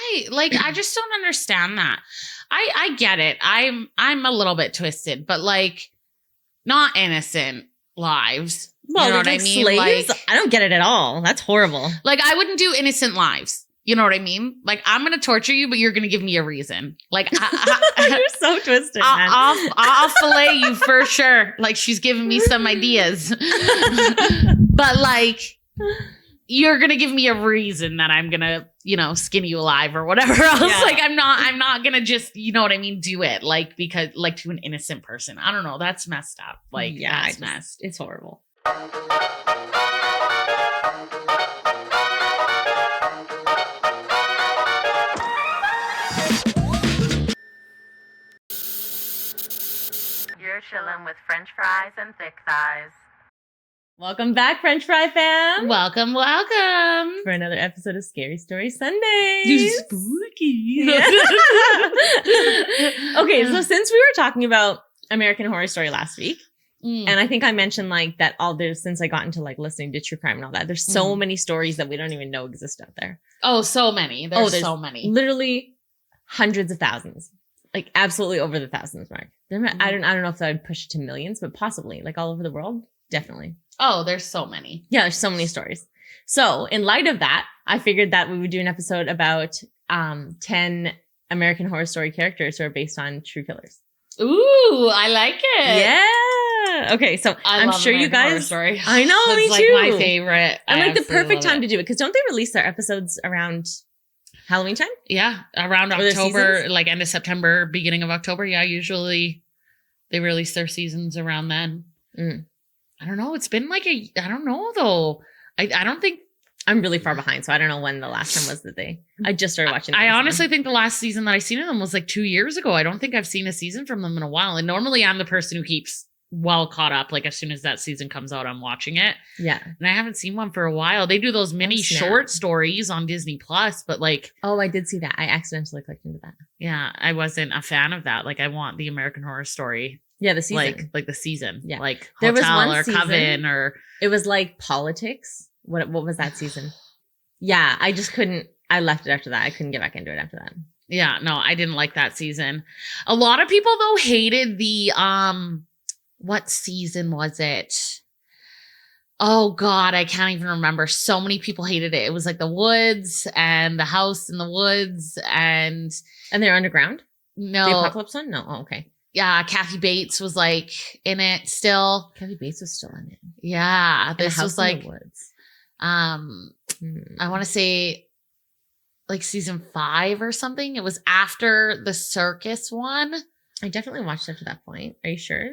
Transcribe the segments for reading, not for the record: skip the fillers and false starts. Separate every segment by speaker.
Speaker 1: why? Like, I just don't understand that. I get it. I'm a little bit twisted, but like, not innocent lives.
Speaker 2: Well,
Speaker 1: you know what
Speaker 2: like
Speaker 1: I mean?
Speaker 2: slaves?
Speaker 1: Like,
Speaker 2: I don't get it at all. That's horrible.
Speaker 1: like, I wouldn't do innocent lives. You know what I mean? Like, I'm going to torture you, but you're going to give me a reason. Like,
Speaker 2: You're so twisted, man.
Speaker 1: I'll fillet you for sure. Like, she's giving me some ideas. But like, you're going to give me a reason that I'm going to, you know, skin you alive or whatever else.
Speaker 2: Yeah.
Speaker 1: Like, I'm not going to just, you know what I mean, do it. Like, because, like, to an innocent person. I don't know. That's messed up. Like,
Speaker 2: yeah,
Speaker 1: that's messed.
Speaker 2: It's horrible.
Speaker 3: You're chilling with French fries and thick thighs.
Speaker 2: Welcome back, French Fry fam.
Speaker 1: Welcome.
Speaker 2: For another episode of Scary Story Sundays.
Speaker 1: You spooky.
Speaker 2: Yeah. Okay, so since we were talking about American Horror Story last week, and I think I mentioned like that since I got into like listening to true crime and all that, there's so many stories that we don't even know exist out there.
Speaker 1: Oh, so many. There's so many.
Speaker 2: Literally hundreds of thousands. Like absolutely over the thousands mark. I don't know if I would push it to millions, but possibly like all over the world. Definitely.
Speaker 1: Oh, there's so many.
Speaker 2: Yeah, there's so many stories. So in light of that, I figured that we would do an episode about 10 American Horror Story characters who are based on true killers.
Speaker 1: Ooh, I like it.
Speaker 2: Yeah. Okay, so I'm sure you guys.
Speaker 1: Story.
Speaker 2: I know,
Speaker 1: That's
Speaker 2: me
Speaker 1: like
Speaker 2: too.
Speaker 1: my favorite.
Speaker 2: And like the
Speaker 1: absolutely
Speaker 2: perfect
Speaker 1: love
Speaker 2: time to do it, because don't they release their episodes around Halloween time?
Speaker 1: Yeah, around
Speaker 2: Or their
Speaker 1: October,
Speaker 2: seasons?
Speaker 1: like end of September, beginning of October. Yeah, usually they release their seasons around then. I don't know. It's been like I don't know though. I don't think.
Speaker 2: I'm really far behind, so I don't know when the last time was that I just started watching.
Speaker 1: I honestly think the last season that I seen of them was like 2 years ago. I don't think I've seen a season from them in a while. And normally I'm the person who keeps well caught up. Like as soon as that season comes out, I'm watching it.
Speaker 2: Yeah.
Speaker 1: And I haven't seen one for a while. They do those mini short stories on Disney Plus, but like.
Speaker 2: Oh, I did see that. I accidentally clicked into that.
Speaker 1: Yeah, I wasn't a fan of that. Like I want the American Horror Story.
Speaker 2: Yeah, the season.
Speaker 1: Like the season.
Speaker 2: Yeah.
Speaker 1: Like
Speaker 2: There was
Speaker 1: Hotel
Speaker 2: one
Speaker 1: or
Speaker 2: season-
Speaker 1: Coven or.
Speaker 2: It was like politics. What was that season? Yeah, I just couldn't. I left it after that. I couldn't get back into it after that.
Speaker 1: Yeah, no, I didn't like that season. A lot of people though hated the what season was it? Oh God, I can't even remember. So many people hated it. It was like the woods and the house in the woods and
Speaker 2: they're underground?
Speaker 1: no.
Speaker 2: The apocalypse one? No. Oh, okay.
Speaker 1: Yeah, Kathy Bates was like in it still.
Speaker 2: Kathy Bates was still in it.
Speaker 1: Yeah,
Speaker 2: And a
Speaker 1: this
Speaker 2: house
Speaker 1: was
Speaker 2: in
Speaker 1: like
Speaker 2: the woods.
Speaker 1: I want to say like season 5 or something. It was after the circus one.
Speaker 2: I definitely watched it to that point. Are you sure?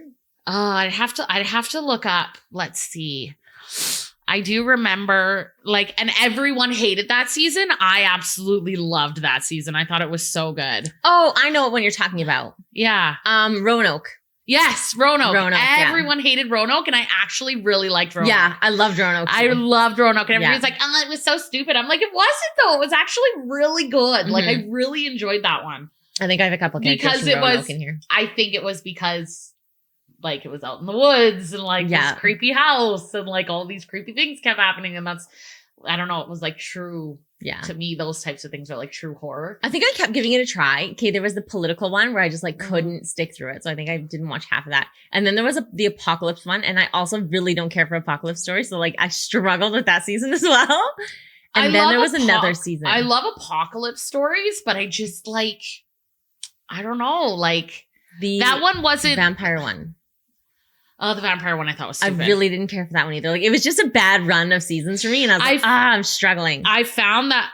Speaker 1: I'd have to look up. Let's see. I do remember like, and everyone hated that season. I absolutely loved that season. I thought it was so good.
Speaker 2: Oh, I know what one you're talking about.
Speaker 1: Yeah.
Speaker 2: Roanoke.
Speaker 1: Yes, Roanoke.
Speaker 2: Yeah.
Speaker 1: Everyone hated Roanoke, and I actually really liked Roanoke.
Speaker 2: Yeah, I loved Roanoke.
Speaker 1: I loved Roanoke, and
Speaker 2: Yeah.
Speaker 1: everybody's like, "Oh, it was so stupid." I'm like, "It wasn't though. It was actually really good. Like, I really enjoyed that one."
Speaker 2: I think I have a couple characters
Speaker 1: Because
Speaker 2: from
Speaker 1: it
Speaker 2: Roanoke
Speaker 1: was-
Speaker 2: in here.
Speaker 1: I think it was because, like, it was out in the woods, and like
Speaker 2: Yeah.
Speaker 1: this creepy house, and like all these creepy things kept happening, and that's, I don't know, it was like true.
Speaker 2: Yeah.
Speaker 1: To me, those types of things are like true horror.
Speaker 2: I think I kept giving it a try. Okay, there was the political one where I just like couldn't stick through it. So I think I didn't watch half of that. And then there was the apocalypse one. And I also really don't care for apocalypse stories. So like I struggled with that season as well. And then there was another season.
Speaker 1: I love apocalypse stories, but I just like, I don't know, like that one wasn't
Speaker 2: vampire one.
Speaker 1: Oh, the vampire one I thought was
Speaker 2: I
Speaker 1: stupid.
Speaker 2: really didn't care for that one either. Like it was just a bad run of seasons for me. And I was like, I'm struggling.
Speaker 1: I found that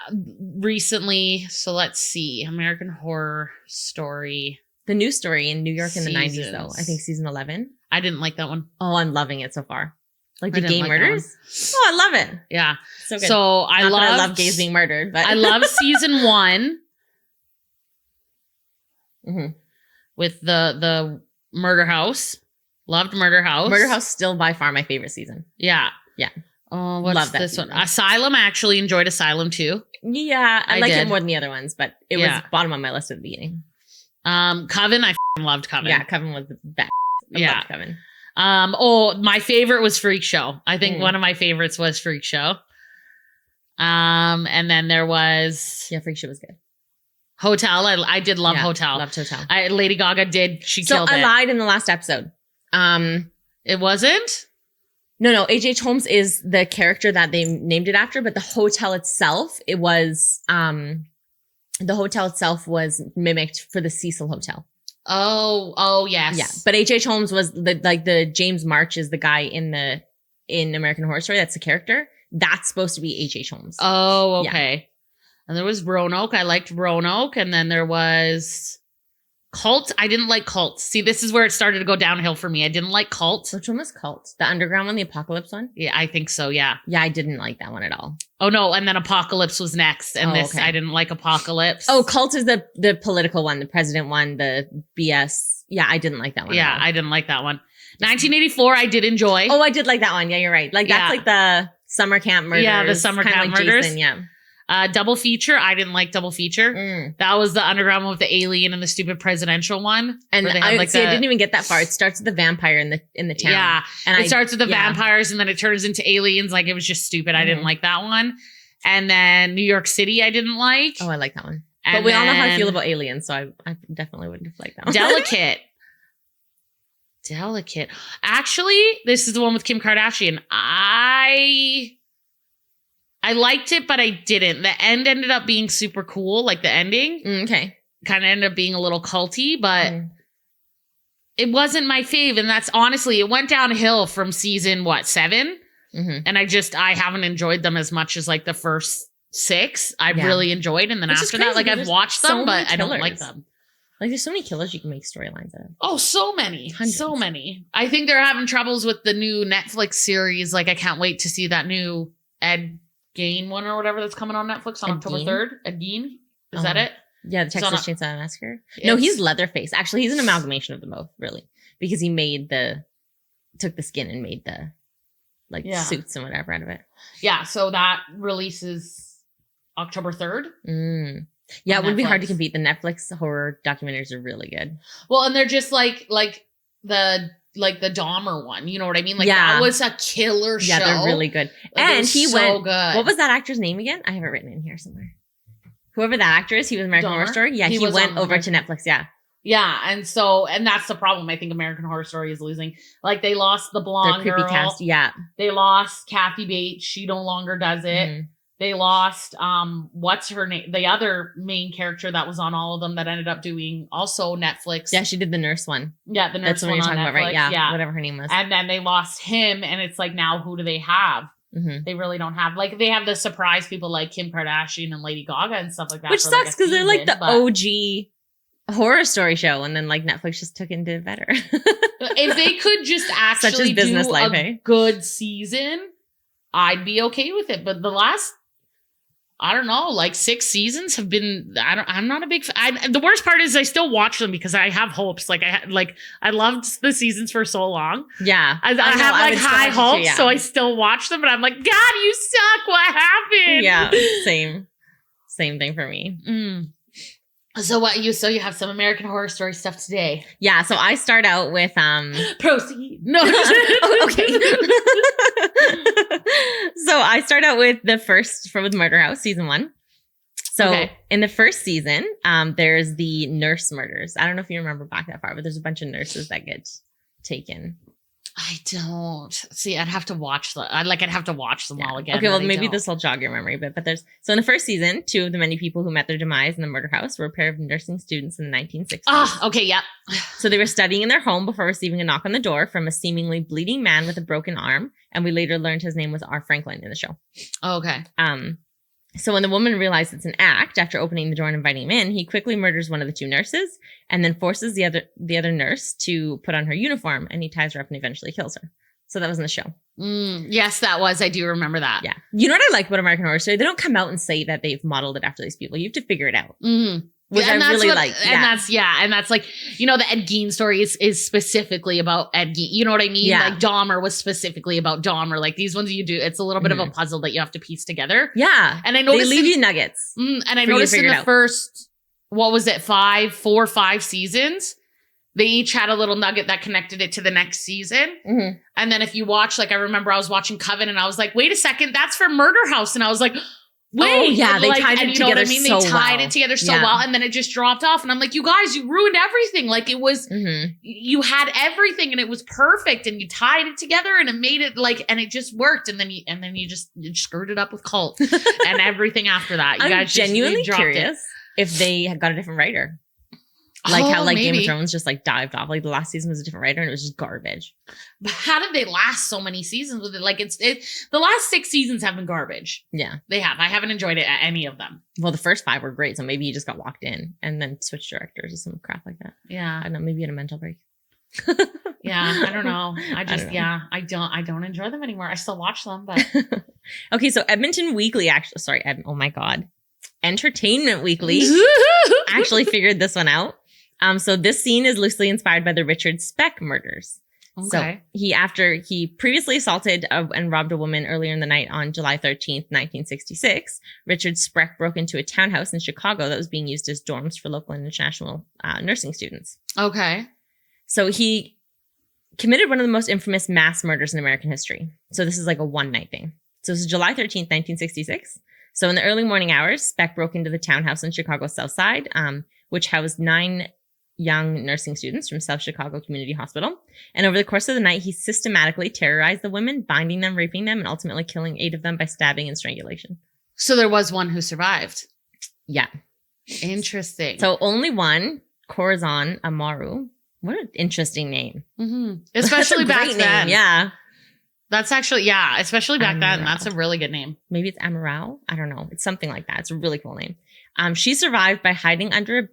Speaker 1: recently. So let's see. American Horror Story.
Speaker 2: The new story in New York in the 90s
Speaker 1: Seasons.
Speaker 2: though. I think season 11.
Speaker 1: I didn't like that one.
Speaker 2: Oh, I'm loving it so far. Like
Speaker 1: I
Speaker 2: the
Speaker 1: didn't
Speaker 2: gay
Speaker 1: like that
Speaker 2: murders. Oh, I love it.
Speaker 1: Yeah.
Speaker 2: So good.
Speaker 1: So I
Speaker 2: love gays being murdered, but
Speaker 1: I love season 1
Speaker 2: Mhm.
Speaker 1: with the murder house. Loved Murder House.
Speaker 2: Murder House still by far my favorite season.
Speaker 1: Yeah.
Speaker 2: Yeah.
Speaker 1: Oh, what's
Speaker 2: Love that
Speaker 1: this
Speaker 2: season.
Speaker 1: one? Asylum. I actually enjoyed Asylum too.
Speaker 2: Yeah, I like
Speaker 1: did.
Speaker 2: it more than the other ones, but it
Speaker 1: Yeah.
Speaker 2: was bottom of my list at the beginning.
Speaker 1: Coven. I f***ing loved Coven.
Speaker 2: Yeah, Coven was the best. I
Speaker 1: Yeah.
Speaker 2: loved Coven.
Speaker 1: Oh, my favorite was Freak Show. I think
Speaker 2: Mm.
Speaker 1: one of my favorites was Freak Show. And then there was
Speaker 2: Yeah, Freak Show was good.
Speaker 1: Hotel. I did love Hotel.
Speaker 2: Loved Hotel.
Speaker 1: Lady Gaga did. She
Speaker 2: So
Speaker 1: killed it.
Speaker 2: I lied in the last episode.
Speaker 1: It wasn't?
Speaker 2: No. H.H. Holmes is the character that they named it after, but the hotel itself, the hotel itself was mimicked for the Cecil Hotel.
Speaker 1: Oh, yes.
Speaker 2: Yeah, but H.H. Holmes was the James March is the guy in American Horror Story. That's the character. That's supposed to be H.H. Holmes.
Speaker 1: Oh, okay. Yeah. And there was Roanoke. I liked Roanoke. And then there was Cult. I didn't like Cult. See, this is where it started to go downhill for me. I didn't like Cult.
Speaker 2: Which one was Cult? The underground one, the Apocalypse one?
Speaker 1: Yeah, I think so, yeah.
Speaker 2: Yeah, I didn't like that one at all.
Speaker 1: Oh, no. And then Apocalypse was next. And I didn't like Apocalypse.
Speaker 2: Oh, Cult is the political one, the president one, the BS. Yeah, I didn't like that one.
Speaker 1: Yeah, I didn't like that one. 1984, I did enjoy.
Speaker 2: Oh, I did like that one. Yeah, you're right. Like, that's like the summer camp murders.
Speaker 1: Yeah, the summer camp murders.
Speaker 2: Jason, yeah.
Speaker 1: Double feature. I didn't like double feature. That was the underground one with the alien and the stupid presidential one.
Speaker 2: And I didn't even get that far. It starts with the vampire in the town.
Speaker 1: Yeah, and it starts with the vampires and then it turns into aliens. Like, it was just stupid. I didn't like that one. And then New York City, I didn't like.
Speaker 2: Oh, I like that one. But we all know how I feel about aliens, so I definitely wouldn't have liked that one.
Speaker 1: Delicate. Actually, this is the one with Kim Kardashian. I liked it, but I didn't. The end ended up being super cool, like the ending.
Speaker 2: Okay. Kind
Speaker 1: of ended up being a little culty, but it wasn't my fave. And that's honestly, it went downhill from season, 7? And I haven't enjoyed them as much as like the first 6. I really enjoyed. And then after that, like I've watched them, but I don't like them.
Speaker 2: Like, there's so many killers you can make storylines out of.
Speaker 1: Oh, so many.
Speaker 2: Hundreds.
Speaker 1: So many. I think they're having troubles with the new Netflix series. Like, I can't wait to see that new Ed Gein one or whatever that's coming on Netflix on October 3rd. Ed Gein? Is that it?
Speaker 2: Yeah, the Texas Chainsaw Massacre. No, he's Leatherface. Actually, he's an amalgamation of them both, really. Because he took the skin and made the, suits and whatever out of it.
Speaker 1: Yeah, so that releases October 3rd.
Speaker 2: Yeah, it would be hard to compete. The Netflix horror documentaries are really good.
Speaker 1: Well, and they're just like the Dahmer one. You know what I mean? Like, that was a killer show.
Speaker 2: Yeah, they're really good.
Speaker 1: Like,
Speaker 2: and he went.
Speaker 1: Good.
Speaker 2: What was that actor's name again? I have it written in here somewhere. Whoever that actor is, he was American Horror Story. Yeah, he went over to Netflix. Yeah.
Speaker 1: Yeah, and that's the problem. I think American Horror Story is losing. Like, they lost the blonde
Speaker 2: creepy
Speaker 1: girl.
Speaker 2: cast. Yeah.
Speaker 1: They lost Kathy Bates. She no longer does it. They lost, what's her name? The other main character that was on all of them that ended up doing also Netflix.
Speaker 2: Yeah, she did the nurse one.
Speaker 1: Yeah, the nurse
Speaker 2: one. That's what you're talking about, right? Yeah, whatever her name was.
Speaker 1: And then they lost him, and it's like, now who do they have? They really don't have, like, they have the surprise people like Kim Kardashian and Lady Gaga and stuff like that.
Speaker 2: Which sucks because they're like the OG horror story show, and then like Netflix just took into better.
Speaker 1: If they could just actually do a good season, I'd be okay with it. But the last, I don't know, like 6 seasons have been, I'm not a big fan. The worst part is I still watch them because I have hopes. Like, I loved the seasons for so long.
Speaker 2: Yeah.
Speaker 1: I have like high hopes, so I still watch them, but I'm like, God, you suck. What happened?
Speaker 2: Yeah. Same thing for me.
Speaker 1: So you have some American Horror Story stuff today.
Speaker 2: Yeah. So I start out with,
Speaker 1: proceed. No.
Speaker 2: Okay. So I start out with with Murder House season 1. So in the first season, there's the nurse murders. I don't know if you remember back that far, but there's a bunch of nurses that get taken.
Speaker 1: I don't see. I'd have to watch them. I'd have to watch them all again.
Speaker 2: Okay, well, maybe this will jog your memory a bit. But so in the first season, 2 of the many people who met their demise in the murder house were a pair of nursing students in the 1960s.
Speaker 1: Ah, okay, yeah.
Speaker 2: So they were studying in their home before receiving a knock on the door from a seemingly bleeding man with a broken arm, and we later learned his name was R. Franklin in the show.
Speaker 1: Oh, okay.
Speaker 2: So when the woman realized it's an act, after opening the door and inviting him in, he quickly murders one of the 2 nurses and then forces the other nurse to put on her uniform, and he ties her up and eventually kills her. So that was in the show.
Speaker 1: Yes, that was. I do remember that.
Speaker 2: Yeah. You know what I like about American Horror Story? They don't come out and say that they've modeled it after these people. You have to figure it out. Which I really like.
Speaker 1: Yeah. And that's like, the Ed Gein story is specifically about Ed Gein. You know what I mean?
Speaker 2: Yeah.
Speaker 1: Like Dahmer was specifically about Dahmer. Like these ones you do, it's a little bit of a puzzle that you have to piece together.
Speaker 2: Yeah.
Speaker 1: And I noticed
Speaker 2: they leave you nuggets.
Speaker 1: And I noticed in the first, what was it, 4 or 5 seasons, they each had a little nugget that connected it to the next season. And then if you watch, like I remember I was watching Coven and I was like, wait a second, that's for Murder House. And I was like, wait.
Speaker 2: yeah, they
Speaker 1: like,
Speaker 2: tied
Speaker 1: and
Speaker 2: it
Speaker 1: you know what I
Speaker 2: together
Speaker 1: mean?
Speaker 2: so
Speaker 1: They tied
Speaker 2: well.
Speaker 1: it together so
Speaker 2: Yeah.
Speaker 1: well, and then it just dropped off. And I'm like, you guys, you ruined everything. Like it was, you had everything, and it was perfect, and you tied it together, and it made it like, and it just worked. And then you screwed it up with Cult and everything after that. You
Speaker 2: I'm
Speaker 1: guys
Speaker 2: genuinely
Speaker 1: dropped
Speaker 2: curious if they had got a different writer. Like how like Game of
Speaker 1: maybe.
Speaker 2: Thrones just like dived off. Like the last season was a different writer and it was just garbage.
Speaker 1: But how did they last so many seasons with it? Like the last 6 seasons have been garbage.
Speaker 2: Yeah.
Speaker 1: They have. I haven't enjoyed it at any of them.
Speaker 2: Well, the first 5 were great. So maybe you just got locked in and then switched directors or some crap like that.
Speaker 1: Yeah.
Speaker 2: I don't know. Maybe you had a mental break.
Speaker 1: Yeah. I don't know. I
Speaker 2: don't know.
Speaker 1: Yeah. I don't enjoy them anymore. I still watch them, but.
Speaker 2: Okay. So Edmonton Weekly oh my God. Entertainment Weekly actually figured this one out. So this scene is loosely inspired by the Richard Speck murders.
Speaker 1: Okay.
Speaker 2: So after he previously assaulted and robbed a woman earlier in the night on July 13th, 1966, Richard Speck broke into a townhouse in Chicago that was being used as dorms for local and international nursing students.
Speaker 1: Okay.
Speaker 2: So he committed one of the most infamous mass murders in American history. So this is like a one-night thing. So this is July 13th, 1966. So in the early morning hours, Speck broke into the townhouse on Chicago's South Side, which housed 9 young nursing students from South Chicago Community Hospital. And over the course of the night, he systematically terrorized the women, binding them, raping them, and ultimately killing 8 of them by stabbing and strangulation.
Speaker 1: So there was one who survived.
Speaker 2: Yeah.
Speaker 1: Interesting.
Speaker 2: So only one, Corazon Amaru. What an interesting name.
Speaker 1: Mm-hmm. Especially
Speaker 2: That's a
Speaker 1: back
Speaker 2: great
Speaker 1: then.
Speaker 2: name. Yeah.
Speaker 1: That's actually, yeah, especially back then.
Speaker 2: Amaral.
Speaker 1: That's a really good name.
Speaker 2: Maybe it's Amaral. I don't know. It's something like that. It's a really cool name. She survived by hiding under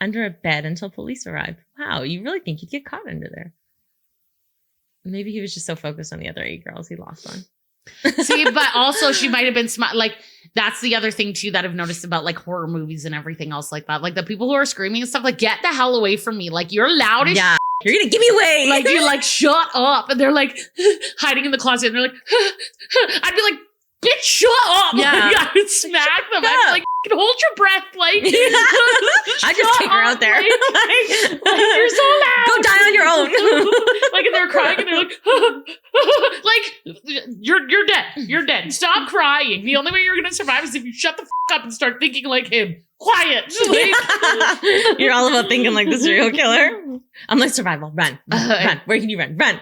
Speaker 2: a bed until police arrived. Wow, you really think he'd get caught under there? Maybe he was just so focused on the other 8 girls, he lost one.
Speaker 1: See, but also she might have been smart. Like, that's the other thing too that I've noticed about like horror movies and everything else like that. Like the people who are screaming and stuff, like, get the hell away from me. Like, you're loud as
Speaker 2: Yeah, you're gonna give me away.
Speaker 1: like, you're like, shut up. And they're like hiding in the closet and they're like, I'd be like, bitch, shut up.
Speaker 2: Yeah.
Speaker 1: Like, I would smack them. I'd be like, hold your breath. Like,
Speaker 2: I just take her out there.
Speaker 1: Like, you're so loud.
Speaker 2: Go die on your own.
Speaker 1: Like, and they're crying and they're like, like, you're dead. You're dead. Stop crying. The only way you're going to survive is if you shut the up and start thinking like him. Quiet. Like,
Speaker 2: You're all about thinking like the serial killer. I'm like, survival. Run. Run. Where can you run? Run.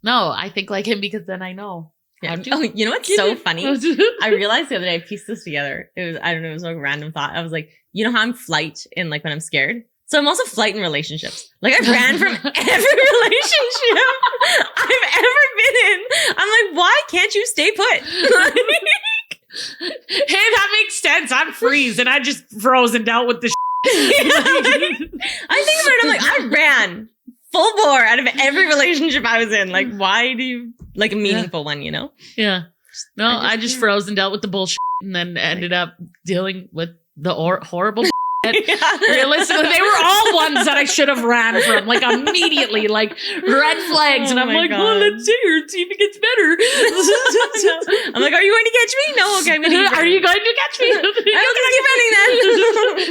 Speaker 1: no, I think like him because then I know.
Speaker 2: Yeah. Oh, you know what's so funny? I realized the other day, I pieced this together. It was, I don't know, it was like a random thought. I was like, you know how I'm flight in like when I'm scared? So I'm also flight in relationships. Like I ran from every relationship I've ever been in. I'm like, why can't you stay put?
Speaker 1: Hey, that makes sense. I'm freeze and I just froze and dealt with the
Speaker 2: I think about it, I'm like, I ran full bore out of every relationship I was in. Like, why do you like a meaningful one, you know?
Speaker 1: Yeah. No, I just froze and dealt with the bullshit and then ended up dealing with the horrible Realistically, they were all ones that I should have ran from, like immediately, like red flags. And I'm like,
Speaker 2: God.
Speaker 1: well, let's see her, see if it gets better.
Speaker 2: I'm like, are you going to catch me? No, okay, I'm going to keep
Speaker 1: Are you going to catch me?
Speaker 2: I'll just keep running then.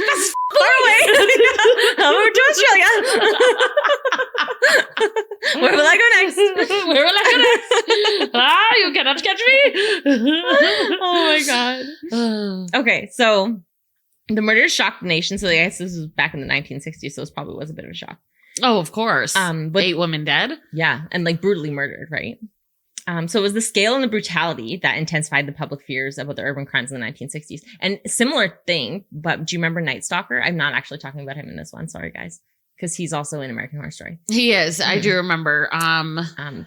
Speaker 2: That's far away. I'm over to Australia. Where will I go next?
Speaker 1: Where will I go next? Ah, you cannot catch me.
Speaker 2: Oh my God. Okay, so the murders shocked the nation. So I guess this was back in the 1960s, so it probably was a bit of a shock.
Speaker 1: Oh, of course.
Speaker 2: But
Speaker 1: 8 women dead.
Speaker 2: Yeah, and like brutally murdered, right? So it was the scale and the brutality that intensified the public fears about the urban crimes in the 1960s. And similar thing, but do you remember Night Stalker? I'm not actually talking about him in this one. Sorry, guys. Because he's also in American Horror Story.
Speaker 1: He is. I do remember.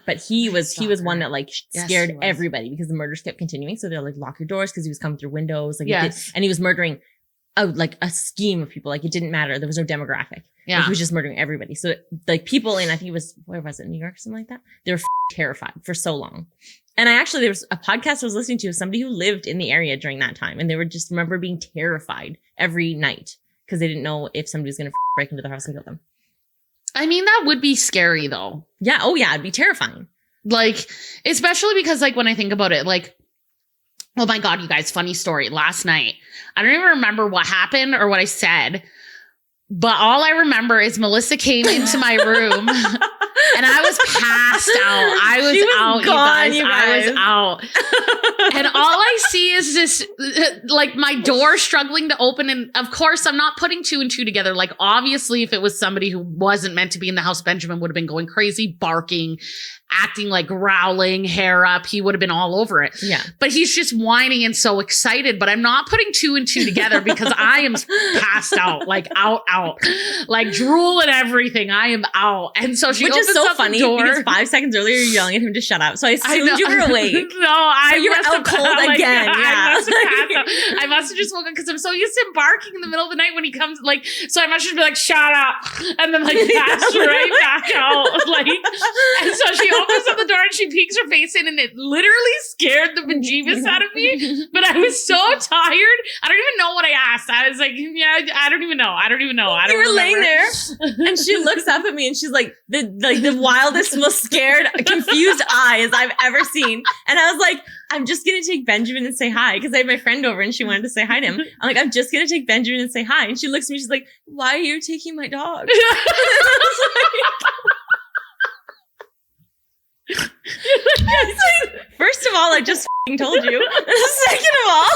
Speaker 2: But he was one that like scared
Speaker 1: he was.
Speaker 2: Everybody because the murders kept continuing. So they're like, lock your doors because he was coming through windows. Like,
Speaker 1: yes.
Speaker 2: And he was murdering like a scheme of people. Like it didn't matter. There was no demographic.
Speaker 1: Yeah.
Speaker 2: Like, he was just murdering everybody. So like people in, I think it was, where was it? New York or something like that. They were terrified for so long. And there was a podcast I was listening to of somebody who lived in the area during that time. And they were just remember being terrified every night because they didn't know if somebody was going to break into their house and kill them.
Speaker 1: I mean, that would be scary though.
Speaker 2: Yeah. Oh yeah. It'd be terrifying.
Speaker 1: Like, especially because like when I think about it, like, oh my God, you guys, funny story. Last night, I don't even remember what happened or what I said, but all I remember is Melissa came into my room And I was passed out. I was,
Speaker 2: She was
Speaker 1: out,
Speaker 2: gone,
Speaker 1: you guys. I was out. And all I see is this, like, my door struggling to open. And of course, I'm not putting two and two together. Like, obviously, if it was somebody who wasn't meant to be in the house, Benjamin would have been going crazy, barking, acting like growling, hair up. He would have been all over it.
Speaker 2: Yeah.
Speaker 1: But he's just whining and so excited. But I'm not putting two and two together because I am passed out, like out, like drool and everything. I am out. And so she
Speaker 2: Which
Speaker 1: opens
Speaker 2: is so
Speaker 1: up
Speaker 2: funny
Speaker 1: the door.
Speaker 2: because 5 seconds earlier you're yelling at him to shut up. So I assumed you were awake.
Speaker 1: No,
Speaker 2: You were out cold again.
Speaker 1: I
Speaker 2: Yeah.
Speaker 1: must have passed out. I must have just woken up because I'm so used to him barking in the middle of the night when he comes. Like, so I must just be like, "Shut up," and then like pass right back out. Like, and so she opens up the door and she peeks her face in, and it literally scared the bejeebus out of me. But I was so tired. I don't even know what I asked. I was like, "Yeah, I don't even know. I don't
Speaker 2: You were laying there, and she looks up at me, and she's like the wildest, most scared, confused eyes I've ever seen. And I was like, I'm just gonna take Benjamin and say hi because I had my friend over and she wanted to say hi to him. I'm like, I'm just gonna take Benjamin and say hi. And she looks at me, she's like, "Why are you taking my dog?" It's like, first of all, I just told you. Second of all,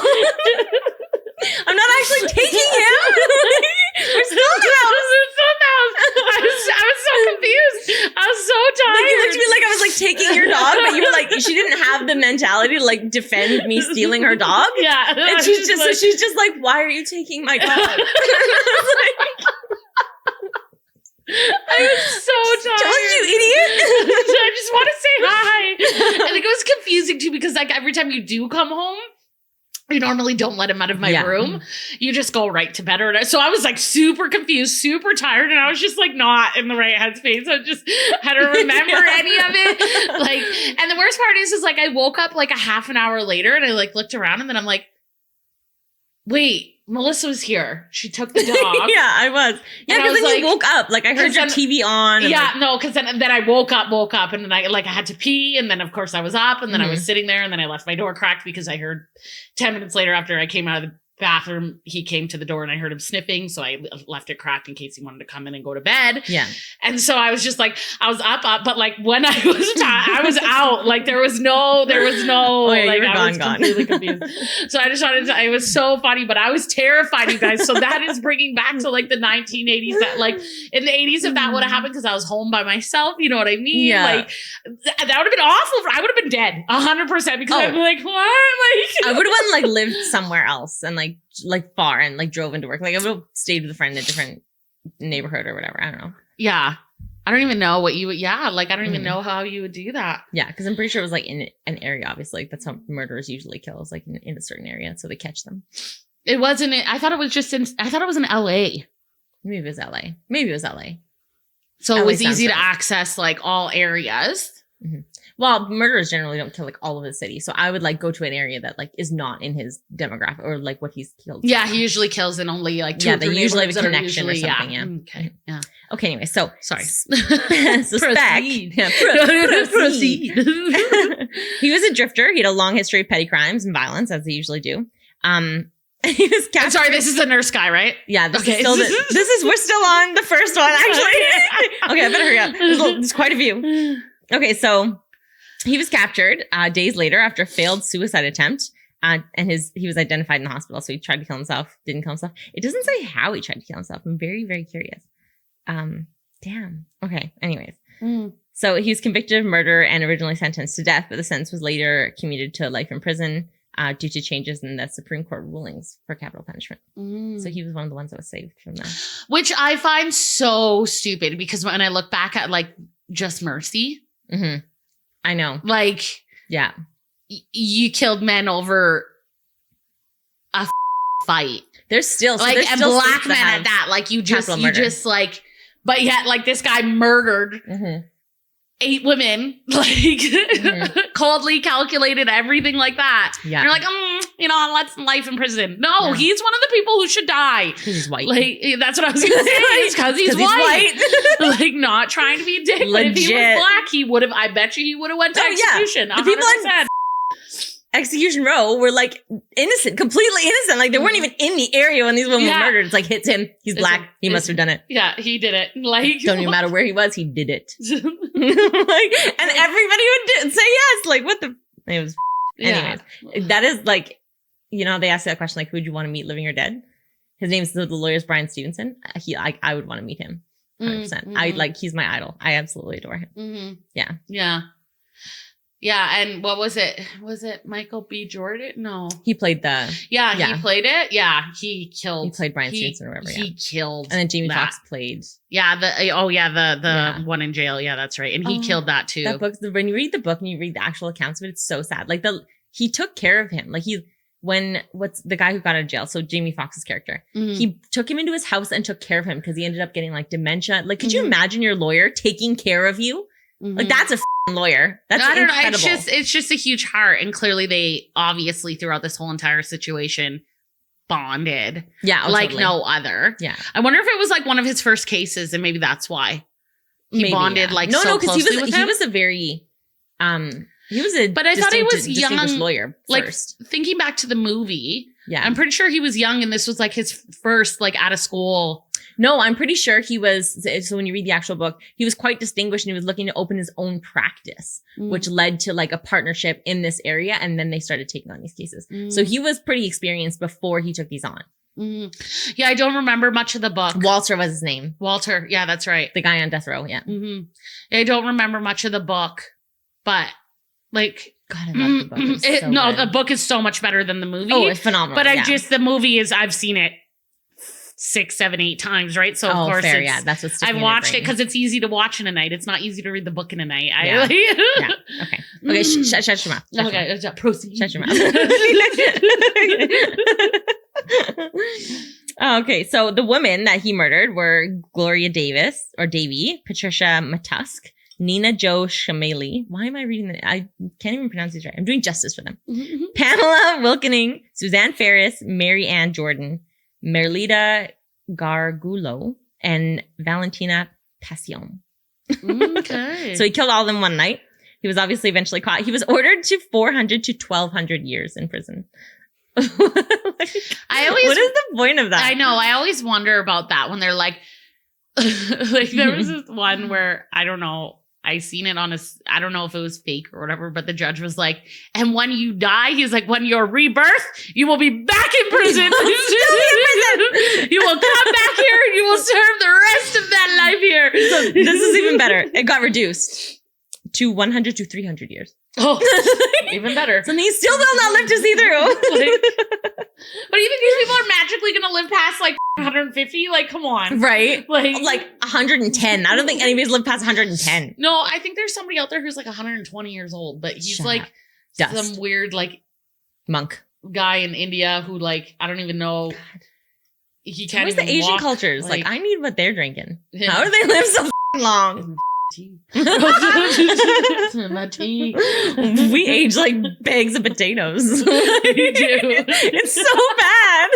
Speaker 2: I'm not actually taking him. We're still in the house.
Speaker 1: I was so confused. I was so tired.
Speaker 2: Like, you looked at me like I was like taking your dog, but you were like, she didn't have the mentality to like defend me stealing her dog.
Speaker 1: Yeah.
Speaker 2: And she's just like, "Why are you taking my dog?"
Speaker 1: I was so tired.
Speaker 2: Told you, idiot.
Speaker 1: I just want to say hi. I think it was confusing too because like every time you do come home, you normally don't let him out of my room. You just go right to bed. So I was like super confused, super tired, and I was just like not in the right headspace. I just had to remember any of it. Like, and the worst part is like I woke up like a half an hour later and I like looked around and then I'm like, wait, Melissa was here. She took the dog.
Speaker 2: Yeah, I was. Yeah, because then you woke up. Like I heard your TV on.
Speaker 1: Yeah, no, because then I woke up, and then I had to pee, and then of course I was up, and then I was sitting there, and then I left my door cracked because I heard 10 minutes later after I came out of the bathroom, he came to the door and I heard him sniffing. So I left it cracked in case he wanted to come in and go to bed.
Speaker 2: Yeah.
Speaker 1: And so I was just like, I was up, but like when I was I was out, like there was no,
Speaker 2: oh, yeah,
Speaker 1: like
Speaker 2: you were
Speaker 1: I was
Speaker 2: gone.
Speaker 1: completely confused. So I just wanted to, it was so funny, but I was terrified, you guys. So that is bringing back to like the 1980s that like in the 80s, if that would have happened, because I was home by myself, you know what I mean?
Speaker 2: Yeah.
Speaker 1: Like that would have been awful. I would have been dead 100% because I'd be like, what? Like
Speaker 2: I would have went and like lived somewhere else and like far and like drove into work. Like I would have stayed with a friend in a different neighborhood or whatever. I don't know.
Speaker 1: Yeah. I don't even know what you would, like, I don't even know how you would do that.
Speaker 2: Yeah. Cause I'm pretty sure it was like in an area, obviously. Like, that's how murderers usually kill, is like in a certain area. So they catch them.
Speaker 1: It wasn't, I thought it was just I thought it was in LA.
Speaker 2: Maybe it was LA.
Speaker 1: So
Speaker 2: LA
Speaker 1: it was easy to
Speaker 2: right.
Speaker 1: access like all areas.
Speaker 2: Mm-hmm. Well, murderers generally don't kill like all of the city. So I would like go to an area that like is not in his demographic or like what he's killed.
Speaker 1: Yeah, he usually kills in only like two.
Speaker 2: Yeah, they usually have a connection or something. Yeah.
Speaker 1: Okay. Yeah.
Speaker 2: Okay. Anyway, so
Speaker 1: Sorry.
Speaker 2: Suspect. Yeah, proceed. He was a drifter. He had a long history of petty crimes and violence, as they usually do. He was captured.
Speaker 1: I'm sorry, this is the nurse guy, right?
Speaker 2: Yeah, we're still on the first one, actually. Okay, I better hurry up. There's quite a few. Okay, so he was captured days later after a failed suicide attempt. And he was identified in the hospital. So he tried to kill himself, didn't kill himself. It doesn't say how he tried to kill himself. I'm very, very curious. Damn. Okay, anyways. So he was convicted of murder and originally sentenced to death, but the sentence was later commuted to life in prison due to changes in the Supreme Court rulings for capital punishment. So he was one of the ones that was saved from that.
Speaker 1: Which I find so stupid because when I look back at like Just Mercy.
Speaker 2: Mm-hmm. I know.
Speaker 1: Like,
Speaker 2: yeah.
Speaker 1: You killed men over a fight.
Speaker 2: There's still
Speaker 1: like
Speaker 2: there's
Speaker 1: and
Speaker 2: still
Speaker 1: black men at that. Like you just like, but yet like this guy murdered 8 women, like coldly calculated everything like that.
Speaker 2: Yeah,
Speaker 1: and you're like, let's life in prison. No, he's one of the people who should die.
Speaker 2: Because he's white.
Speaker 1: Like that's what I was gonna say. It's because he's white. Like not trying to be a dick. But if he was black, he would have. I bet you he would have went to execution.
Speaker 2: The people Execution Row were like innocent, completely innocent. Like they weren't even in the area when these women were murdered. It's like hits him. He's black. He must have done it.
Speaker 1: Yeah, he did it. Like
Speaker 2: don't even matter where he was. He did it. Like, and everybody would say yes. Like what the? It was. Anyways, that is like, you know, they asked that question like, who would you want to meet, living or dead? His name's the lawyer's Brian Stevenson. I would want to meet him. 100%. I like, he's my idol. I absolutely adore him. Yeah.
Speaker 1: Yeah. Yeah, and what was it? Was it Michael B. Jordan? No.
Speaker 2: He played the...
Speaker 1: Yeah, he played it. Yeah, he killed...
Speaker 2: He played Brian Stevenson or whatever,
Speaker 1: He killed
Speaker 2: and then Jamie Foxx played...
Speaker 1: Yeah, the one in jail. Yeah, that's right. And he killed that too.
Speaker 2: That book, when you read the book and you read the actual accounts of it, it's so sad. Like, he took care of him. Like, what's the guy who got out of jail? So Jamie Foxx's character. He took him into his house and took care of him because he ended up getting like dementia. Like, could you imagine your lawyer taking care of you? Like, that's a lawyer. That's incredible.
Speaker 1: It's just a huge heart. And clearly they obviously throughout this whole entire situation bonded.
Speaker 2: Yeah.
Speaker 1: Like
Speaker 2: totally.
Speaker 1: no other.
Speaker 2: Yeah.
Speaker 1: I wonder if it was like one of his first cases and maybe that's why he bonded like so closely with him.
Speaker 2: He was a very,
Speaker 1: but I thought he was young
Speaker 2: lawyer
Speaker 1: first. Like thinking back to the movie.
Speaker 2: Yeah.
Speaker 1: I'm pretty sure he was young and this was like his first like out of school.
Speaker 2: No, I'm pretty sure he was. So when you read the actual book, he was quite distinguished and he was looking to open his own practice, which led to like a partnership in this area. And then they started taking on these cases. So he was pretty experienced before he took these on.
Speaker 1: Yeah, I don't remember much of the book.
Speaker 2: Walter was his name.
Speaker 1: Walter. Yeah, that's right.
Speaker 2: The guy on death row. Yeah.
Speaker 1: I don't remember much of the book, but like,
Speaker 2: God, I love the book.
Speaker 1: The book is so much better than the movie.
Speaker 2: Oh, it's phenomenal.
Speaker 1: But the movie is, I've seen it 6, 7, 8 times, right? So of course,
Speaker 2: fair, that's what's
Speaker 1: I've watched it because it's easy to watch in a night. It's not easy to read the book in a night.
Speaker 2: Okay. Shut your mouth.
Speaker 1: Proceed.
Speaker 2: Shut your mouth. Okay, so the women that he murdered were Gloria Davis or Davy, Patricia Matusk, Nina Jo Shamali. Why am I reading that? I can't even pronounce these right. I'm doing justice for them. Pamela Wilkening, Suzanne Ferris, Mary Ann Jordan, Merlita Gargulo, and Valentina Passion.
Speaker 1: Okay.
Speaker 2: So he killed all of them one night. He was obviously eventually caught. He was ordered to 400 to 1,200 years in prison. What is the point of that?
Speaker 1: I know. I always wonder about that when they're like there was this one where, I don't know, I seen it on I don't know if it was fake or whatever, but the judge was like, and when you die, he's like, when you're rebirth, you will be back in prison. You will come back here and you will serve the rest of that life here.
Speaker 2: So this is even better. It got reduced to 100 to 300 years.
Speaker 1: Oh, even better.
Speaker 2: So he still will not live to see through.
Speaker 1: But you think these people are magically going to live past like 150? Like, come on.
Speaker 2: Right.
Speaker 1: Like
Speaker 2: 110. I don't think anybody's lived past 110.
Speaker 1: No, I think there's somebody out there who's like 120 years old, but he's some weird like
Speaker 2: monk
Speaker 1: guy in India who like, I don't even know. God. He can't even
Speaker 2: the Asian
Speaker 1: walk.
Speaker 2: cultures? Like, I need what they're drinking. Yeah. How do they live so long?
Speaker 1: Tea.
Speaker 2: My tea. We age like bags of potatoes. We do. It's so bad.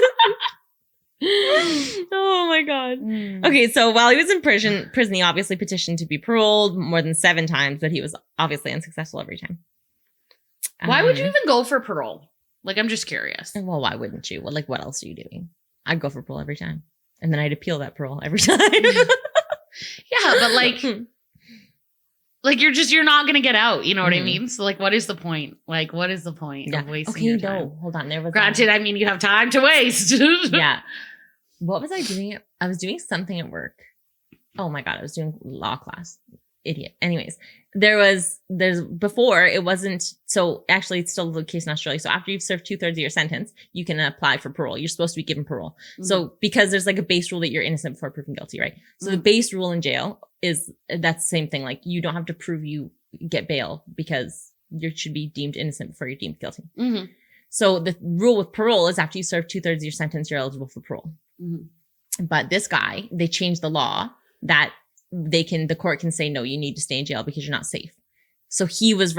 Speaker 2: Oh my God. Okay, so while he was in prison, he obviously petitioned to be paroled more than 7 times, but he was obviously unsuccessful every time.
Speaker 1: Why would you even go for parole? Like, I'm just curious.
Speaker 2: Well, why wouldn't you? Well, like, what else are you doing? I'd go for parole every time. And then I'd appeal that parole every time.
Speaker 1: Yeah, but like you're not going to get out. You know what I mean? So like, what is the point? Like, what is the point of wasting your time?
Speaker 2: No, hold on. There was
Speaker 1: Granted, I mean, you have time to waste.
Speaker 2: Yeah. What was I doing? I was doing something at work. Oh my God. I was doing law class. Idiot. Anyways, before it wasn't. So actually it's still the case in Australia. So after you've served 2/3 of your sentence, you can apply for parole. You're supposed to be given parole. So because there's like a base rule that you're innocent before proven guilty, right? So the base rule in jail is that's the same thing. Like you don't have to prove you get bail because you should be deemed innocent before you're deemed guilty. So the rule with parole is after you serve 2/3 of your sentence, you're eligible for parole. But this guy, they changed the law that the court can say, no, you need to stay in jail because you're not safe. So he was